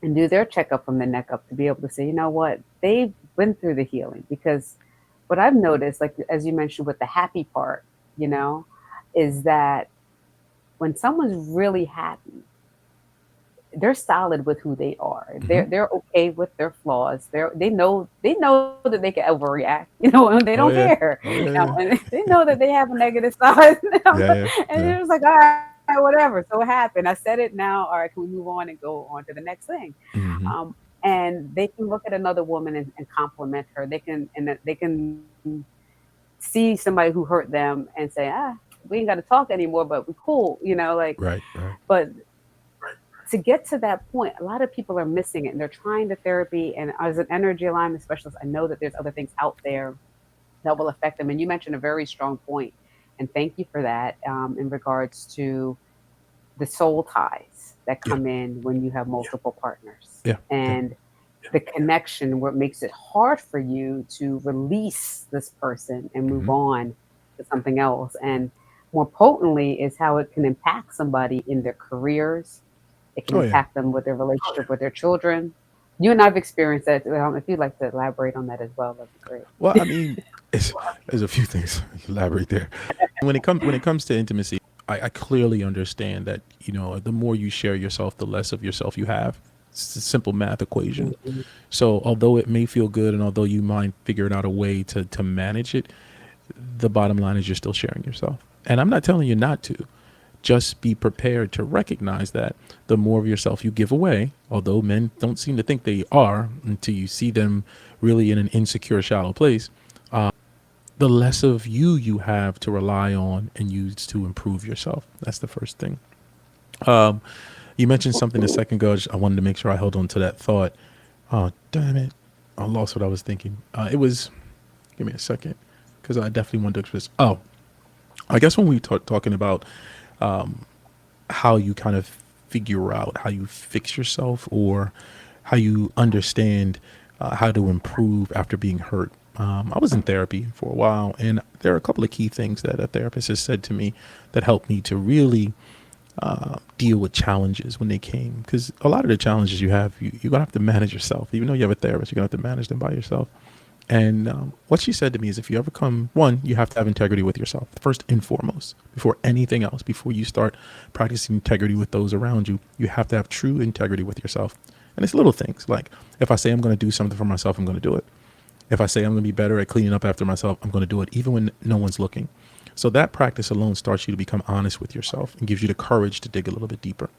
and do their checkup from the neck up, to be able to say, you know what, they've been through the healing. Because what I've noticed, like as you mentioned with the happy part, you know, is that when someone's really happy, they're solid with who they are. Mm-hmm. They're okay with their flaws. They know that they can overreact. And they don't Oh yeah, care. oh yeah, And yeah, they know that they have a negative side. yeah, yeah, And yeah. they're just like, all right, whatever. So it happened. I said it now. All right, can we move on and go on to the next thing? Mm-hmm. Um, and they can look at another woman and compliment her. They can see somebody who hurt them and say, we ain't got to talk anymore, but we cool. Like, Right, right. but to get to that point, a lot of people are missing it and they're trying the therapy. And as an energy alignment specialist, I know that there's other things out there that will affect them. And you mentioned a very strong point, and thank you for that, in regards to the soul ties that Yeah, come in when you have multiple partners. yeah, yeah. And the connection, what makes it hard for you to release this person and move Mm-hmm. on to something else. And more potently is how it can impact somebody in their careers. It can Oh yeah. impact them with their relationship with their children. You and I've experienced that. If you'd like to elaborate on that as well, that'd be great. Well, I mean, there's a few things elaborate there. When it comes to intimacy, I clearly understand that the more you share yourself, the less of yourself you have. It's a simple math equation. Mhm. So although it may feel good, and although you might figure out a way to manage it, the bottom line is you're still sharing yourself. And I'm not telling you not to, just be prepared to recognize that the more of yourself you give away, although men don't seem to think they are until you see them really in an insecure, shallow place, the less of you have to rely on and use to improve yourself. That's the first thing. Um, you mentioned something a second ago. I wanted to make sure I held on to that thought. Oh, damn it. I lost what I was thinking. It was, give me a second, because I definitely wanted to express. Oh, I guess when we talking about how you kind of figure out how you fix yourself or how you understand how to improve after being hurt. I was in therapy for a while, and there are a couple of key things that a therapist has said to me that helped me to really deal with challenges when they came. Because a lot of the challenges you have, you're going to have to manage yourself. Even though you have a therapist, you're going to have to manage them by yourself. And what she said to me is if you ever come, one, you have to have integrity with yourself, first and foremost, before anything else. Before you start practicing integrity with those around you, you have to have true integrity with yourself. And it's little things like if I say I'm going to do something for myself, I'm going to do it. If I say I'm going to be better at cleaning up after myself, I'm going to do it, even when no one's looking. So that practice alone starts you to become honest with yourself and gives you the courage to dig a little bit deeper.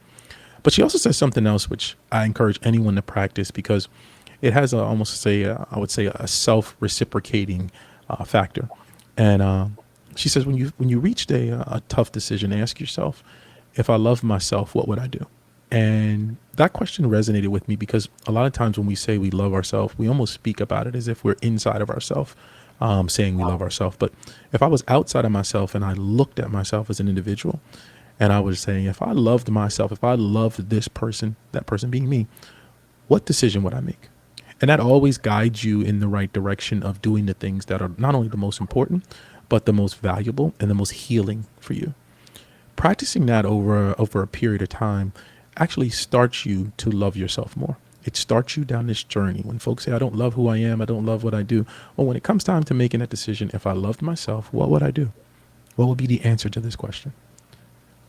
But she also says something else, which I encourage anyone to practice because it has almost say I would say a self-reciprocating factor. And she says when you reached a tough decision, ask yourself, if I love myself, what would I do? And that question resonated with me because a lot of times when we say we love ourselves, we almost speak about it as if we're inside of ourselves, saying we love ourselves. But if I was outside of myself and I looked at myself as an individual, and I was saying, if I loved myself, if I loved this person, that person being me, what decision would I make? And that always guides you in the right direction of doing the things that are not only the most important, but the most valuable and the most healing for you. Practicing that over a period of time actually starts you to love yourself more. It starts you down this journey. When folks say, I don't love who I am, I don't love what I do. Well, when it comes time to making that decision, if I loved myself, what would I do? What would be the answer to this question?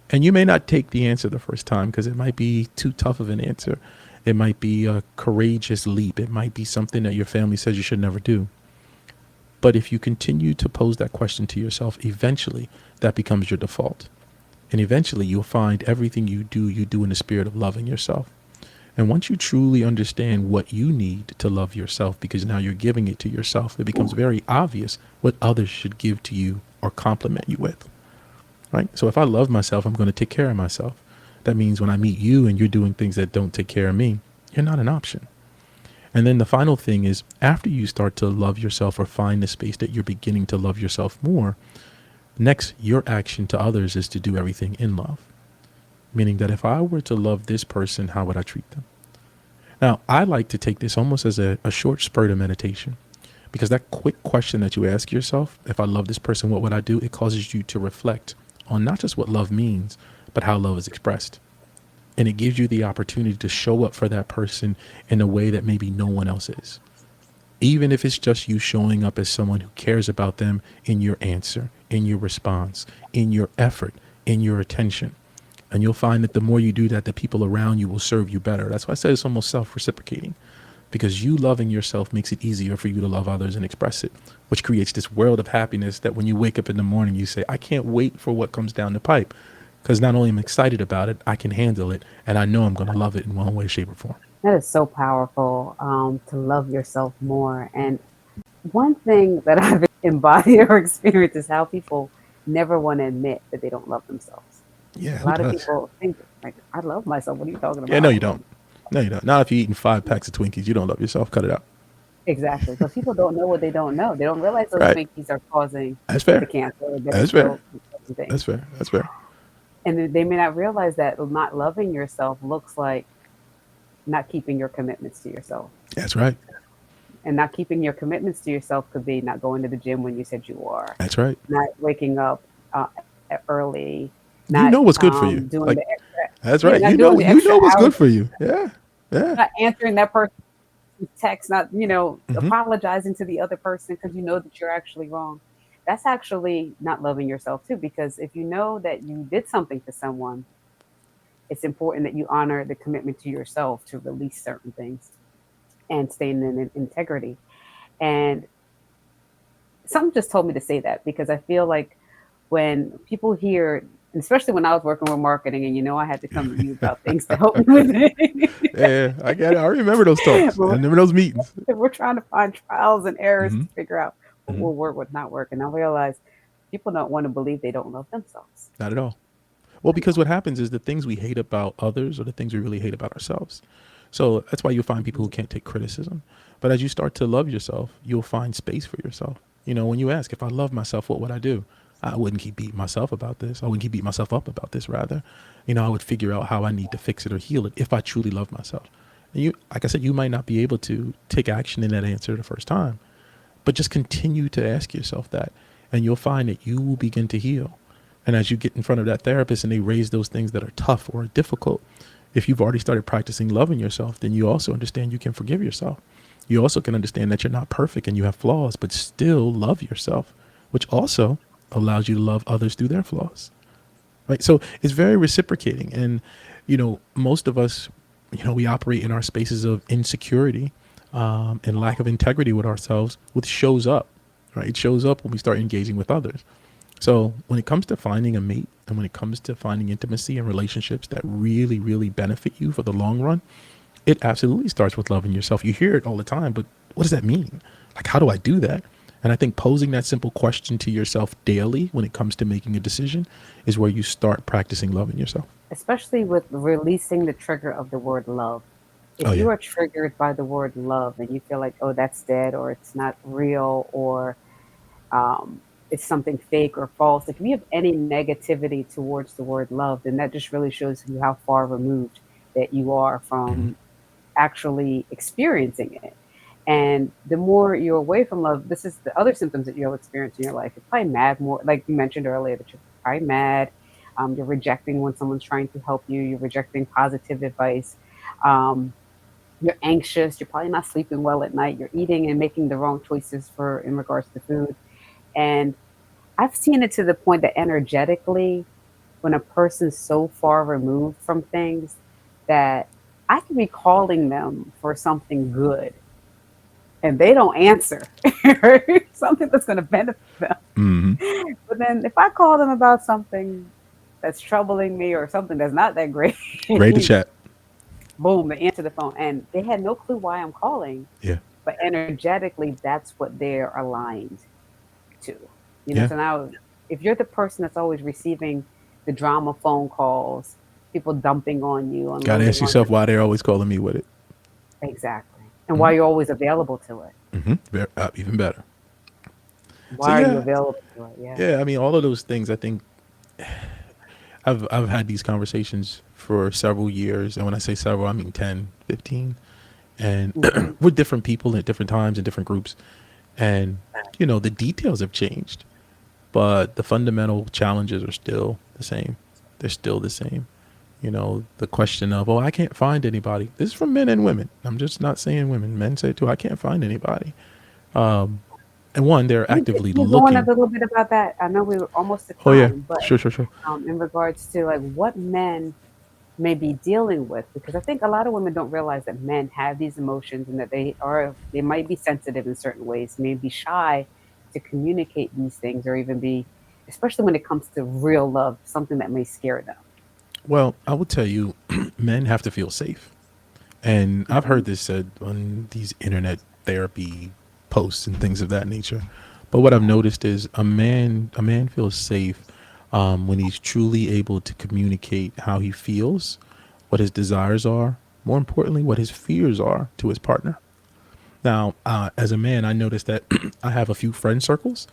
And you may not take the answer the first time because it might be too tough of an answer. It might be a courageous leap. It might be something that your family says you should never do. But if you continue to pose that question to yourself, eventually that becomes your default. And eventually you'll find everything you do in the spirit of loving yourself. And once you truly understand what you need to love yourself, because now you're giving it to yourself, it becomes very obvious what others should give to you or compliment you with. Right? So if I love myself, I'm going to take care of myself. That means when I meet you and you're doing things that don't take care of me, you're not an option. And then the final thing is after you start to love yourself or find the space that you're beginning to love yourself more, next, your action to others is to do everything in love. Meaning that if I were to love this person, how would I treat them? Now, I like to take this almost as a short spurt of meditation because that quick question that you ask yourself, if I love this person, what would I do? It causes you to reflect on not just what love means, but how love is expressed. And it gives you the opportunity to show up for that person in a way that maybe no one else is. Even if it's just you showing up as someone who cares about them in your answer, in your response, in your effort, in your attention. And you'll find that the more you do that, the people around you will serve you better. That's why I said it's almost self-reciprocating because you loving yourself makes it easier for you to love others and express it, which creates this world of happiness that when you wake up in the morning, you say, I can't wait for what comes down the pipe because not only am I excited about it, I can handle it, and I know I'm going to love it in one way, shape, or form. That is so powerful, to love yourself more. And one thing that I've embodied or experienced is how people never want to admit that they don't love themselves. Yeah, A who lot of does? people think, like, I love myself. What are you talking Yeah, about? I no, you don't love don't. myself. No, you don't. Not if you're eating 5 packs of Twinkies. You don't love yourself. Cut it out. Exactly. But people don't know what they don't know. They don't realize those Right. Twinkies are causing That's the fair. cancer, the That's fair. stroke, and That's things. fair. That's fair. And they may not realize that not loving yourself looks like not keeping your commitments to yourself. That's right. And not keeping your commitments to yourself could be not going to the gym when you said you were, That's right. not waking up early, not You know what's good for you. doing the Like extra, that's yeah, right. not doing the You extra know what's hours, good for you. Yeah. Yeah. not answering that person's text, not Mm-hmm. apologizing to the other person because you know that you're actually wrong. That's actually not loving yourself too, because if you know that you did something to someone, it's important that you honor the commitment to yourself to release certain things and stay in integrity. And something just told me to say that because I feel like when people hear And especially when I was working with marketing, and I had to come to you about things to help me with it. Yeah, I get it. I remember those talks. I we're, remember those meetings. we're trying to find trials and errors Hmm. to figure out what Hmm. will work, what not work. And I realized people don't want to believe they don't love themselves. Not at all. Well, I because what don't. happens is the things we hate about others are the things we really hate about ourselves. So that's why you'll find people who Mhm. can't take criticism. But as you start to love yourself, you'll find space for yourself. When you ask, if I love myself, what would I do? I wouldn't keep beating myself about this. I wouldn't keep beating myself up about this, rather. I would figure out how I need to fix it or heal it if I truly love myself. And like I said, you might not be able to take action in that answer the first time, but just continue to ask yourself that, and you'll find that you will begin to heal. And as you get in front of that therapist and they raise those things that are tough or difficult, if you've already started practicing loving yourself, then you also understand you can forgive yourself. You also can understand that you're not perfect and you have flaws, but still love yourself, which also allows you to love others through their flaws. Right. So it's very reciprocating. And, most of us, we operate in our spaces of insecurity and lack of integrity with ourselves, which shows up. Right. It shows up when we start engaging with others. So when it comes to finding a mate and when it comes to finding intimacy and relationships that really, really benefit you for the long run, it absolutely starts with loving yourself. You hear it all the time, but what does that mean? Like, how do I do that? And I think posing that simple question to yourself daily when it comes to making a decision is where you start practicing loving yourself. Especially with releasing the trigger of the word love. If Oh, you yeah. are triggered by the word love and you feel like, oh, that's dead or it's not real or um, it's something fake or false, if you have any negativity towards the word love, then that just really shows you how far removed that you are Hmm. from actually experiencing it. And the more you're away from love, this is the other symptoms that you'll experience in your life. You're probably mad more, like you mentioned earlier, that you're probably mad. You're rejecting when someone's trying to help you. You're rejecting positive advice. Um, you're anxious. You're probably not sleeping well at night. You're eating and making the wrong choices for in regards to food. And I've seen it to the point that energetically, when a person's so far removed from things, that I could be calling them for something good and they don't answer, something that's going to benefit them. Hmm. But then if I call them about something that's troubling me or something that's not that great, Ready to chat. boom, they answer the phone. And they had no clue why I'm calling, Yeah. but energetically, that's what they're aligned to. Yeah. So now if you're the person that's always receiving the drama phone calls, people dumping on you, Got to unloading ask on yourself you, why they're always calling me with it. exactly. And Hmm. why you're always available to it. Even better. So, Why are you yeah. available to it? Yeah. Yeah. I mean, all of those things, I think I've had these conversations for several years. And when I say several, I mean 10, 15, and Hmm. with different people at different times in different groups. And, the details have changed, but the fundamental challenges are still the same. They're still the same. The question of, oh, I can't find anybody. This is from men and women. I'm just not saying women. Men say it too. I can't find anybody. Um, and one, they're Can actively you go on a looking. little bit about that? I know we were almost to Oh, yeah. time, but Sure, sure, sure. in regards to like what men may be dealing with, because I think a lot of women don't realize that men have these emotions and that they might be sensitive in certain ways, may be shy to communicate these things, or even be, especially when it comes to real love, something that may scare them. Well, I will tell you, men have to feel safe. And I've Hmm. heard this said on these internet therapy posts and things of that nature. But what I've noticed is a man feels safe when he's truly able to communicate how he feels, what his desires are, more importantly, what his fears are to his partner. Now, as a man, I noticed that I have a few friend circles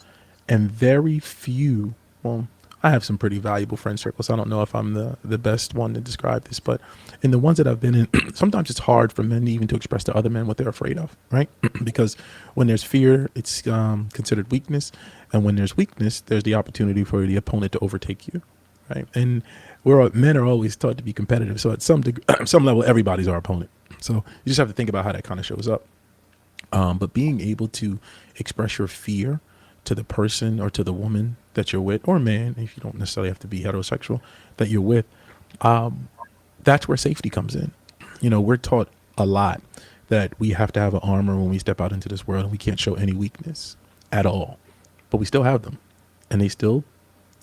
and very few. Well, I have some pretty valuable friend circles. I don't know if I'm the best one to describe this, but in the ones that I've been in, sometimes it's hard for men even to express to other men what they're afraid of, right? Because when there's fear, it's considered weakness, and when there's weakness, there's the opportunity for the opponent to overtake you, right? And men are always taught to be competitive, so at some some level, everybody's our opponent. So you just have to think about how that kind of shows up. But being able to express your fear to the person or to the woman that you're with, or man, if you don't necessarily have to be heterosexual, that you're with, that's where safety comes in. We're taught a lot that we have to have an armor when we step out into this world and we can't show any weakness at all. But we still have them, and they still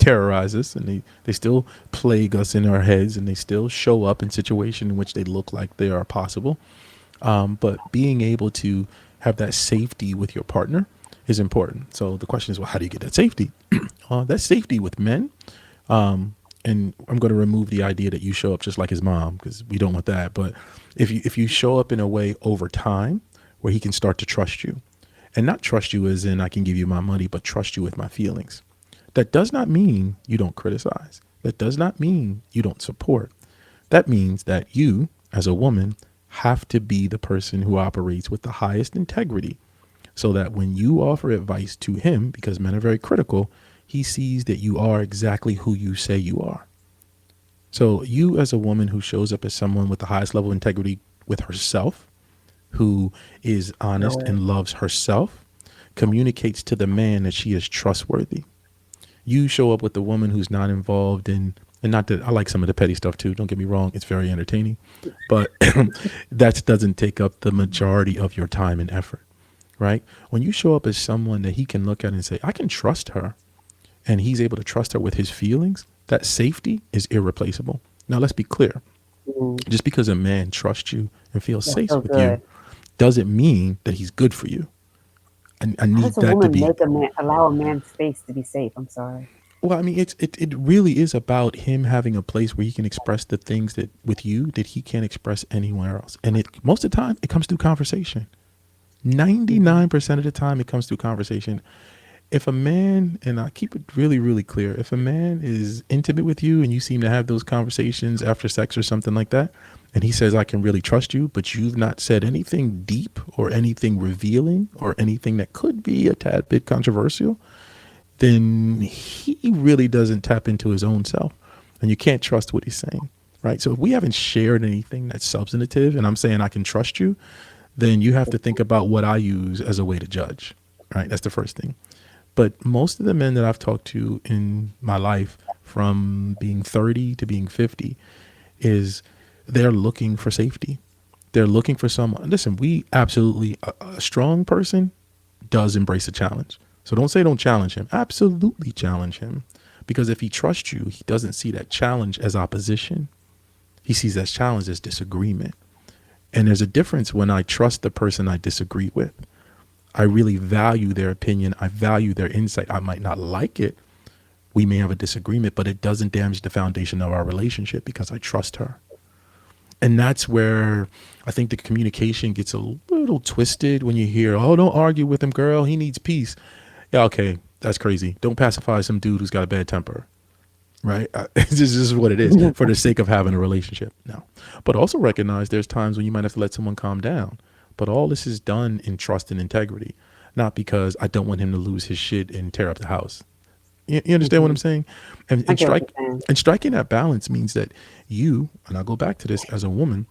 terrorize us, and they still plague us in our heads, and they still show up in situations in which they look like they are possible. But being able to have that safety with your partner is important. So the question is, well, how do you get that safety? That safety with men, and I'm going to remove the idea that you show up just like his mom, because we don't want that. But if you show up in a way over time where he can start to trust you, and not trust you as in I can give you my money, but trust you with my feelings. That does not mean you don't criticize. That does not mean you don't support. That means that you, as a woman, have to be the person who operates with the highest integrity, so that when you offer advice to him, because men are very critical, he sees that you are exactly who you say you are. So you, as a woman who shows up as someone with the highest level of integrity with herself, who is honest Good. and loves herself, communicates to the man that she is trustworthy. You show up with the woman who's not involved in, and not that I like some of the petty stuff too, don't get me wrong, it's very entertaining, but that doesn't take up the majority of your time and effort, right? When you show up as someone that he can look at and say, I can trust her, and he's able to trust her with his feelings, that safety is irreplaceable. Now, let's be clear. Mm, Just because a man trusts you and feels that's safe so with you good. doesn't mean that he's good for you. I How need does a that to woman be. make a man allow a man's space to be safe? I'm sorry. Well, I mean, it really is about him having a place where he can express the things that with you that he can't express anywhere else. And it most of the time it comes through conversation. Hmm. 99% of the time it comes through conversation. If a man, and I keep it really, really clear, if a man is intimate with you and you seem to have those conversations after sex or something like that, and he says, I can really trust you, but you've not said anything deep or anything revealing or anything that could be a tad bit controversial, then he really doesn't tap into his own self. And you can't trust what he's saying, right? So if we haven't shared anything that's substantive and I'm saying I can trust you, then you have to think about what I use as a way to judge, right? That's the first thing. But most of the men that I've talked to in my life, from being 30 to being 50, is they're looking for safety. They're looking for someone. Listen, we absolutely, a strong person does embrace a challenge. So don't say don't challenge him. Absolutely challenge him. Because if he trusts you, he doesn't see that challenge as opposition. He sees that challenge as disagreement. And there's a difference when I trust the person I disagree with. I really value their opinion. I value their insight. I might not like it. We may have a disagreement, but it doesn't damage the foundation of our relationship because I trust her. And that's where I think the communication gets a little twisted when you hear, oh, don't argue with him, girl. He needs peace. Yeah, okay. That's crazy. Don't pacify some dude who's got a bad temper, right? This is what it is for the sake of having a relationship. No. But also recognize there's times when you might have to let someone calm down. But all this is done in trust and integrity, not because I don't want him to lose his shit and tear up the house. You understand what I'm Hmm. saying? I get what you're saying. And striking that balance means that you, and I'll go back to this, as a woman,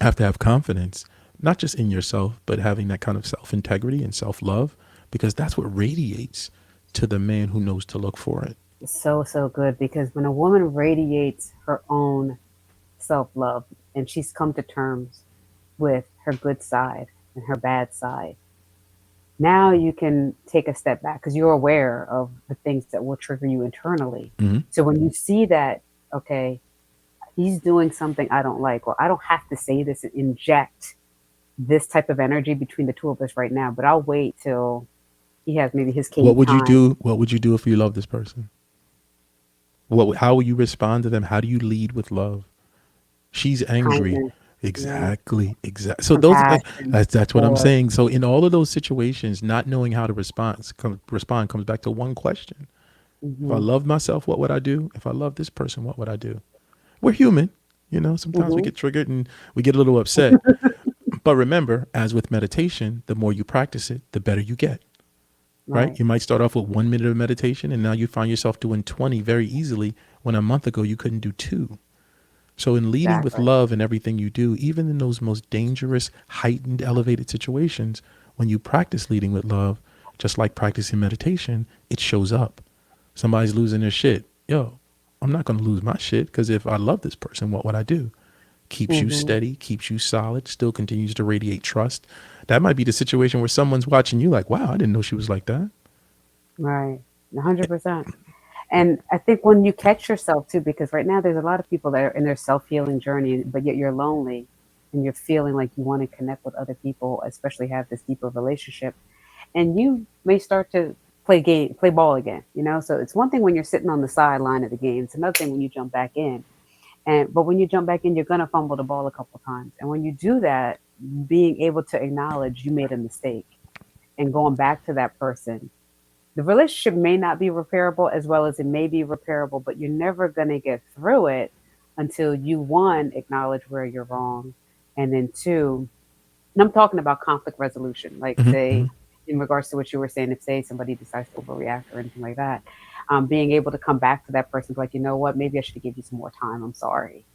have to have confidence, not just in yourself, but having that kind of self integrity and self love, because that's what radiates to the man who knows to look for it. It's so, so good because when a woman radiates her own self love and she's come to terms with her good side and her bad side, now you can take a step back because you're aware of the things that will trigger you internally. Hmm. So when you see that, okay, he's doing something I don't like, or I don't have to say this and inject this type of energy between the two of us right now, but I'll wait till he has maybe his What cave would you time. do? What would you do if you love this person? How will you respond to them? How do you lead with love? She's angry. Kindness, yeah, Exactly. Exactly. So those compassion, that's what I'm support. saying. So in all of those situations, not knowing how to respond comes back to one question. If I Hmm. love myself, what would I do? If I love this person, what would I do? We're human. Sometimes we Hmm. get triggered and we get a little upset. But remember, as with meditation, the more you practice it, the better you get, right? Right, You might start off with 1 minute of meditation and now you find yourself doing 20 very easily when a month ago you couldn't do two. So in leading with exactly. love in everything you do, even in those most dangerous, heightened, elevated situations, when you practice leading with love, just like practicing meditation, it shows up. Somebody's losing their shit. Yo, I'm not going to lose my shit because if I love this person, what would I do? Keeps you Hmm. steady, keeps you solid, still continues to radiate trust. That might be the situation where someone's watching you like, wow, I didn't know she was like that. Right, 100%. And I think when you catch yourself too, because right now there's a lot of people that are in their self healing journey, but yet you're lonely and you're feeling like you want to connect with other people, especially have this deeper relationship, and you may start to play ball again. So it's one thing when you're sitting on the sideline of the game. It's another thing when you jump back in. But when you jump back in, you're gonna fumble the ball a couple times. And when you do that, being able to acknowledge you made a mistake and going back to that person, the relationship may not be repairable as well as it may be repairable, but you're never gonna get through it until you, one, acknowledge where you're wrong, and then two, and I'm talking about conflict resolution, like Hmm. say Hmm. in regards to what you were saying, if say somebody decides to overreact or anything like that, being able to come back to that person, like, you know what, maybe I should give you some more time. I'm sorry.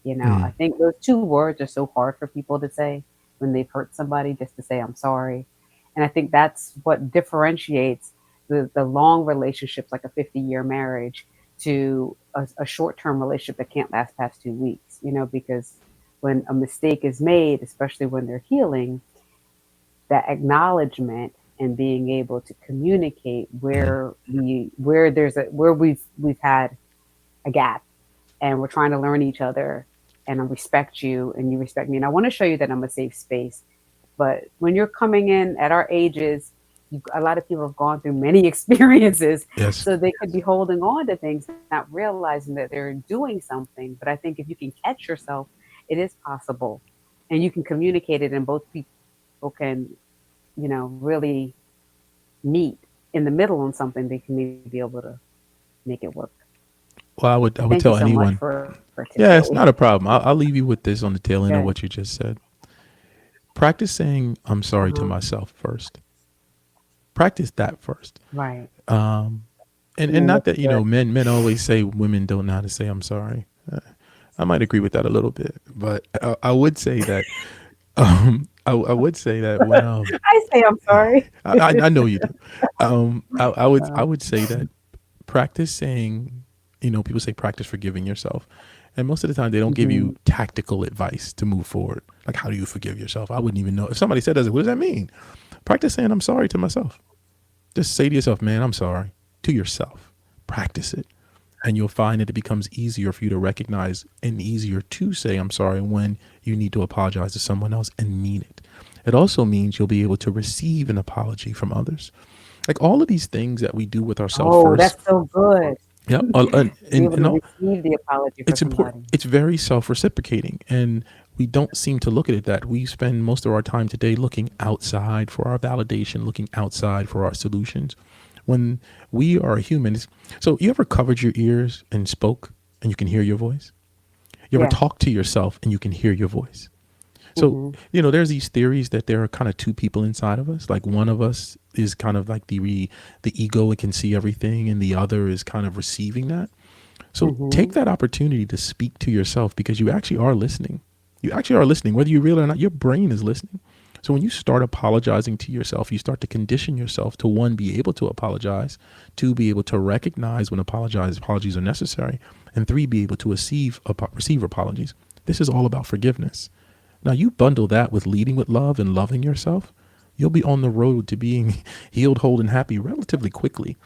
I Mm. think those two words are so hard for people to say when they've hurt somebody, just to say, I'm sorry. And I think that's what differentiates the long relationships, like a 50-year marriage, to a short term relationship that can't last past 2 weeks, because when a mistake is made, especially when they're healing, that acknowledgement and being able to communicate Mm. where we've had a gap, and we're trying to learn each other, and I respect you and you respect me, and I want to show you that I'm a safe space. But when you're coming in at our ages, a lot of people have gone through many experiences, Yes. so they could be holding on to things, not realizing that they're doing something. But I think if you can catch yourself, it is possible, and you can communicate it, and both people can, really meet in the middle on something. They can maybe be able to make it work. Well, I would Thank you tell so much anyone. for Yeah, it's today. not a problem. I'll leave you with this on the tail end of Good. what you just said. Practice saying I'm sorry to Uh-huh. myself first. Practice that first. Right. Um, and Mm, not that's that good. men always say women don't know how to say I'm sorry. I might agree with that a little bit, but I would say that I would say that when I say I'm sorry. I know you do. I Uh, would say that practice saying, people say practice forgiving yourself. And most of the time, they don't give mhm. you tactical advice to move forward. Like, how do you forgive yourself? I wouldn't even know. If somebody said that, what does that mean? Practice saying, I'm sorry to myself. Just say to yourself, man, I'm sorry to yourself. Practice it. And you'll find that it becomes easier for you to recognize and easier to say, I'm sorry when you need to apologize to someone else and mean it. It also means you'll be able to receive an apology from others. Like all of these things that we do with ourselves Oh, first. that's so good. Yep. To be able And to all, receive the apology for it's important. somebody. It's very self reciprocating. And we don't seem to look at it that we spend most of our time today looking outside for our validation, looking outside for our solutions when we are humans. So, you ever covered your ears and spoke and you can hear your voice? You ever Yeah. talk to yourself and you can hear your voice? So, Hmm. there's these theories that there are kind of two people inside of us. Like one of us is kind of like the ego, it can see everything, and the other is kind of receiving that. So take Hmm. that opportunity to speak to yourself because you actually are listening. You actually are listening, whether you realize it or not. Your brain is listening. So when you start apologizing to yourself, you start to condition yourself to one, be able to apologize, two, be able to recognize when apologies are necessary, and three, be able to receive apologies. This is all about forgiveness. Now you bundle that with leading with love and loving yourself, you'll be on the road to being healed, whole, and happy relatively quickly.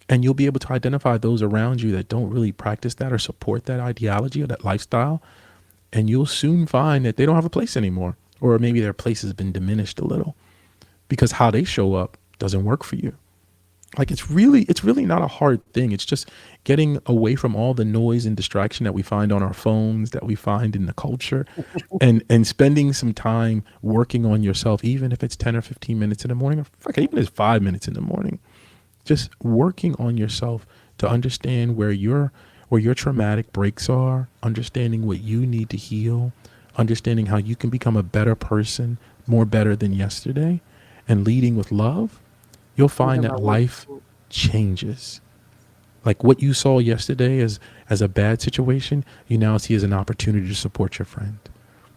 And you'll be able to identify those around you that don't really practice that or support that ideology or that lifestyle. And you'll soon find that they don't have a place anymore. Or maybe their place has been diminished a little because how they show up doesn't work for you. Like it's really not a hard thing. It's just getting away from all the noise and distraction that we find on our phones, that we find in the culture, and spending some time working on yourself, even if it's 10 or 15 minutes in the morning, or even if it's 5 minutes in the morning, just working on yourself to understand where your traumatic breaks are, understanding what you need to heal, understanding how you can become a better person, more better than yesterday, and leading with love, you'll I'm find talking that about one. life changes. Like what you saw yesterday as a bad situation, you now see as an opportunity to support your friend.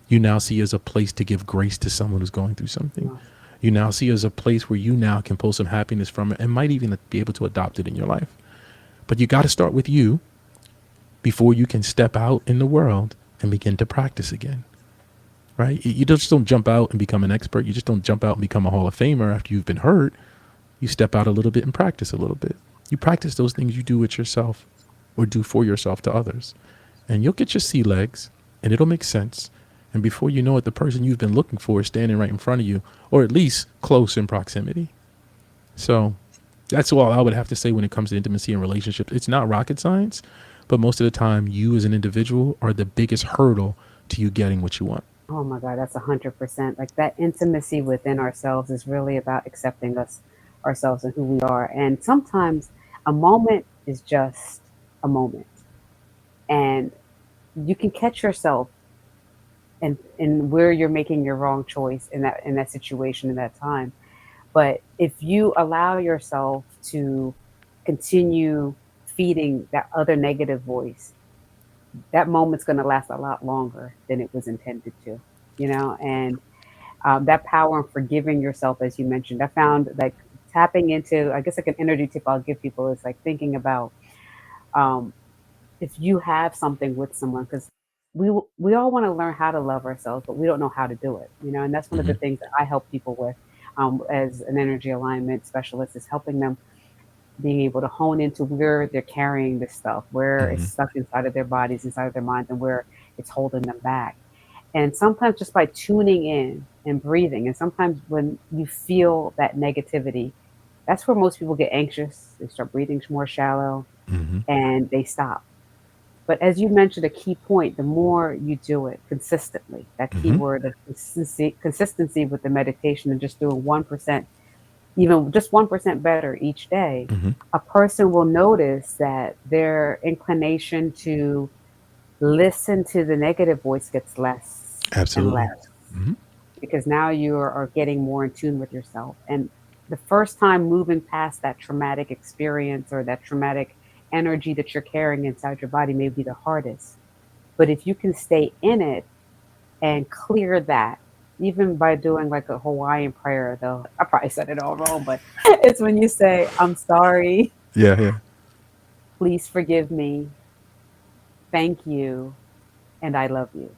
You now see as a place to give grace to someone who's going through something. You now see as a place where you now can pull some happiness from it and might even be able to adopt it in your life. But you got to start with you before you can step out in the world and begin to practice again, right? You just don't jump out and become an expert. You just don't jump out and become a Hall of Famer after you've been hurt. You step out a little bit and practice a little bit. You practice those things you do with yourself or do for yourself to others. And you'll get your sea legs and it'll make sense. And before you know it, the person you've been looking for is standing right in front of you, or at least close in proximity. So that's all I would have to say when it comes to intimacy and relationships. It's not rocket science, but most of the time, you as an individual are the biggest hurdle to you getting what you want. Oh my God, that's 100%. Like that intimacy within ourselves is really about accepting ourselves and who we are. And sometimes a moment is just a moment, and you can catch yourself and where you're making your wrong choice in that situation in that time. But if you allow yourself to continue feeding that other negative voice, that moment's going to last a lot longer than it was intended to, and that power of forgiving yourself, as you mentioned, I found like tapping into, I guess like an energy tip I'll give people is like thinking about, um, if you have something with someone, because we all want to learn how to love ourselves, but we don't know how to do it, and that's one of Mm-hmm. the things that I help people with, as an energy alignment specialist, is helping them being able to hone into where they're carrying this stuff, where it's Mm-hmm. stuck inside of their bodies, inside of their minds, and where it's holding them back. And sometimes just by tuning in and breathing, and sometimes when you feel that negativity, that's where most people get anxious. They start breathing more shallow Mm-hmm. and they stop. But as you mentioned, a key point, the more you do it consistently, that key Mm-hmm. word of consistency with the meditation and just doing 1%, even just 1% better each day, Mm-hmm. a person will notice that their inclination to listen to the negative voice gets less and Absolutely. less, Mm-hmm. because now you are getting more in tune with yourself. And the first time moving past that traumatic experience or that traumatic energy that you're carrying inside your body may be the hardest. But if you can stay in it and clear that, even by doing like a Hawaiian prayer, though I probably said it all wrong, but it's when you say, I'm sorry, Yeah, yeah. please forgive me, thank you, and I love you.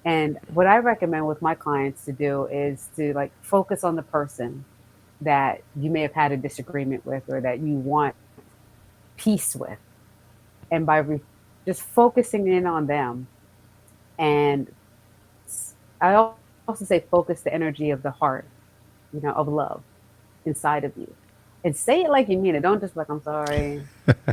And what I recommend with my clients to do is to like focus on the person that you may have had a disagreement with or that you want peace with. And by just focusing in on them, and I also say focus the energy of the heart, of love inside of you. And say it like you mean it. Don't just be like, I'm sorry,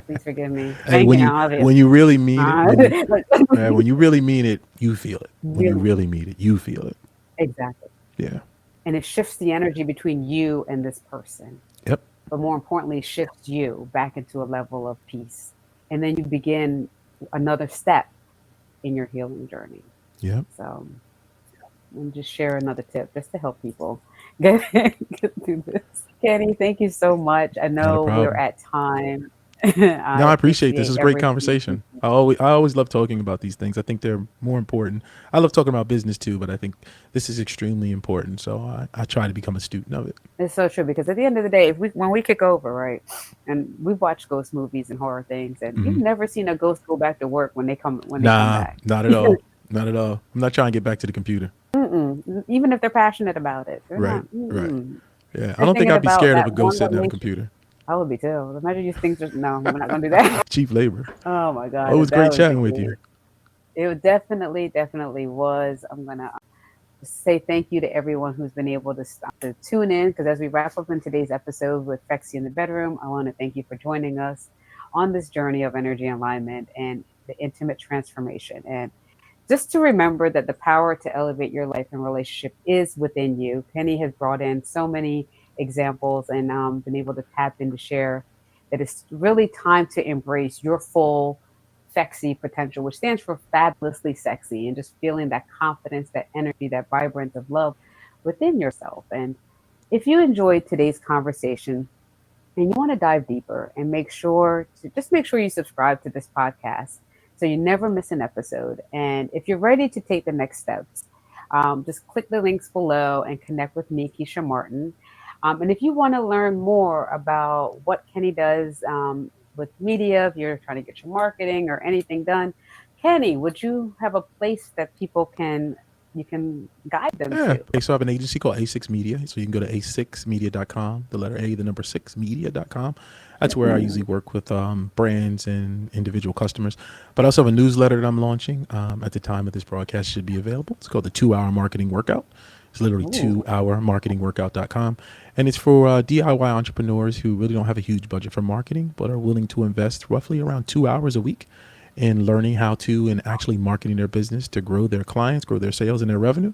please forgive me. Hey, Thank you, when and you I love you. when you really mean it, Like, when you really mean it, you feel it. When you really, really mean it, you feel it. exactly. Yeah. And it shifts the energy between you and this person. Yep. But more importantly, shifts you back into a level of peace. And then you begin another step in your healing journey. Yep. So, and just share another tip just to help people get through this. Kenny, thank you so much. I Not a know we're problem. at time. No, I I appreciate this. appreciate It's a great everything. conversation. I always love talking about these things. I think they're more important. I love talking about business too, but I think this is extremely important. So I try to become a student of it. It's so true, because at the end of the day, if we when we kick over, right, and we've watched ghost movies and horror things, and you've Hmm. never seen a ghost go back to work when they come Nah, back. not at all. Not at all. I'm not trying to get back to the computer. Mm-mm. Even if they're passionate about it, they're Right. not. Right. Mm-mm. Yeah. I They're don't think thinking I'd be about scared of that a ghost one sitting at a relationship. computer. I would be too. Imagine you think just no, we're not gonna do that. Cheap labor. Oh my Oh, it God, was if that great was the chatting with you. case, it definitely, definitely was. I'm gonna say thank you to everyone who's been able to tune in, because as we wrap up in today's episode with Fexi in the Bedroom, I want to thank you for joining us on this journey of energy alignment and the intimate transformation. And just to remember that the power to elevate your life and relationship is within you. Kenny has brought in so many examples and been able to tap in to share that it's really time to embrace your full Fexy potential, which stands for fabulously sexy, and just feeling that confidence, that energy, that vibrance of love within yourself. And if you enjoyed today's conversation, and you want to dive deeper and make sure you subscribe to this podcast so you never miss an episode. And if you're ready to take the next steps, just click the links below and connect with me, Kesha Martin. And if you want to learn more about what Kenny does with media, if you're trying to get your marketing or anything done, Kenny, would you have a place that people can you can guide them Yeah. to. Okay. So I have an agency called A6 Media. So you can go to a6media.com, the letter A, the number 6media.com. That's where I usually work with brands and individual customers. But I also have a newsletter that I'm launching at the time of this broadcast should be available. It's called the 2 Hour Marketing Workout. It's literally Ooh. 2hourmarketingworkout.com. And it's for DIY entrepreneurs who really don't have a huge budget for marketing, but are willing to invest roughly around 2 hours a week in learning how to and actually marketing their business to grow their clients, grow their sales and their revenue.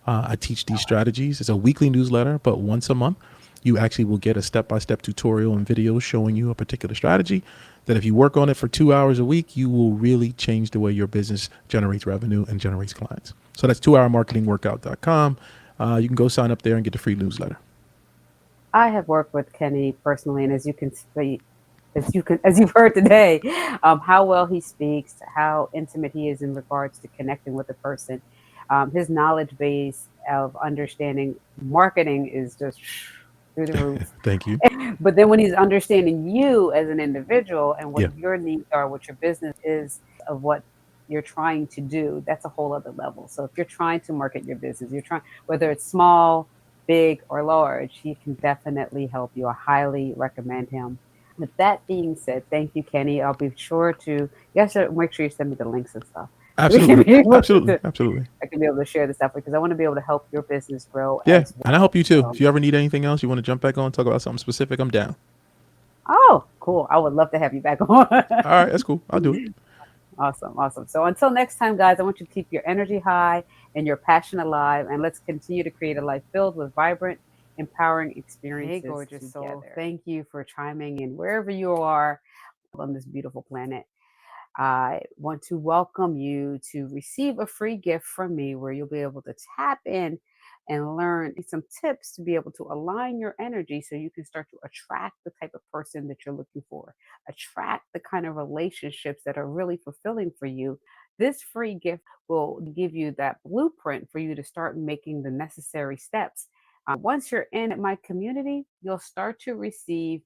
I teach these strategies. It's a weekly newsletter, but once a month, you actually will get a step by step tutorial and video showing you a particular strategy that if you work on it for 2 hours a week, you will really change the way your business generates revenue and generates clients. So that's 2hourmarketingworkout.com. You can go sign up there and get the free newsletter. I have worked with Kenny personally, and as you can see, as you've heard today, how well he speaks, how intimate he is in regards to connecting with a person. His knowledge base of understanding marketing is just through the roof. Thank you. But then when he's understanding you as an individual and what Yeah, your needs are, what your business is, of what you're trying to do, that's a whole other level. So if you're trying to market your business, you're trying, whether it's small, big, or large, he can definitely help you. I highly recommend him. With that being said, thank you, Kenny. I'll be sure to, yes, make sure you send me the links and stuff. So we can absolutely. be able Absolutely. to, Absolutely. I can be able to share this stuff because I want to be able to help your business grow Yeah. as And I help well. you too. So, If you ever need anything else, you want to jump back on, talk about something specific, I'm down. oh, cool. I would love to have you back on. All right. That's cool. I'll do it. Awesome, awesome. So until next time, guys, I want you to keep your energy high and your passion alive, and let's continue to create a life filled with vibrant, empowering experiences. Hey, gorgeous soul. Thank you for chiming in wherever you are on this beautiful planet. I want to welcome you to receive a free gift from me where you'll be able to tap in and learn some tips to be able to align your energy so you can start to attract the type of person that you're looking for, attract the kind of relationships that are really fulfilling for you. This free gift will give you that blueprint for you to start making the necessary steps. Once you're in my community, you'll start to receive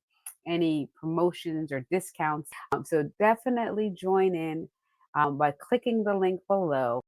any promotions or discounts. So definitely join in by clicking the link below.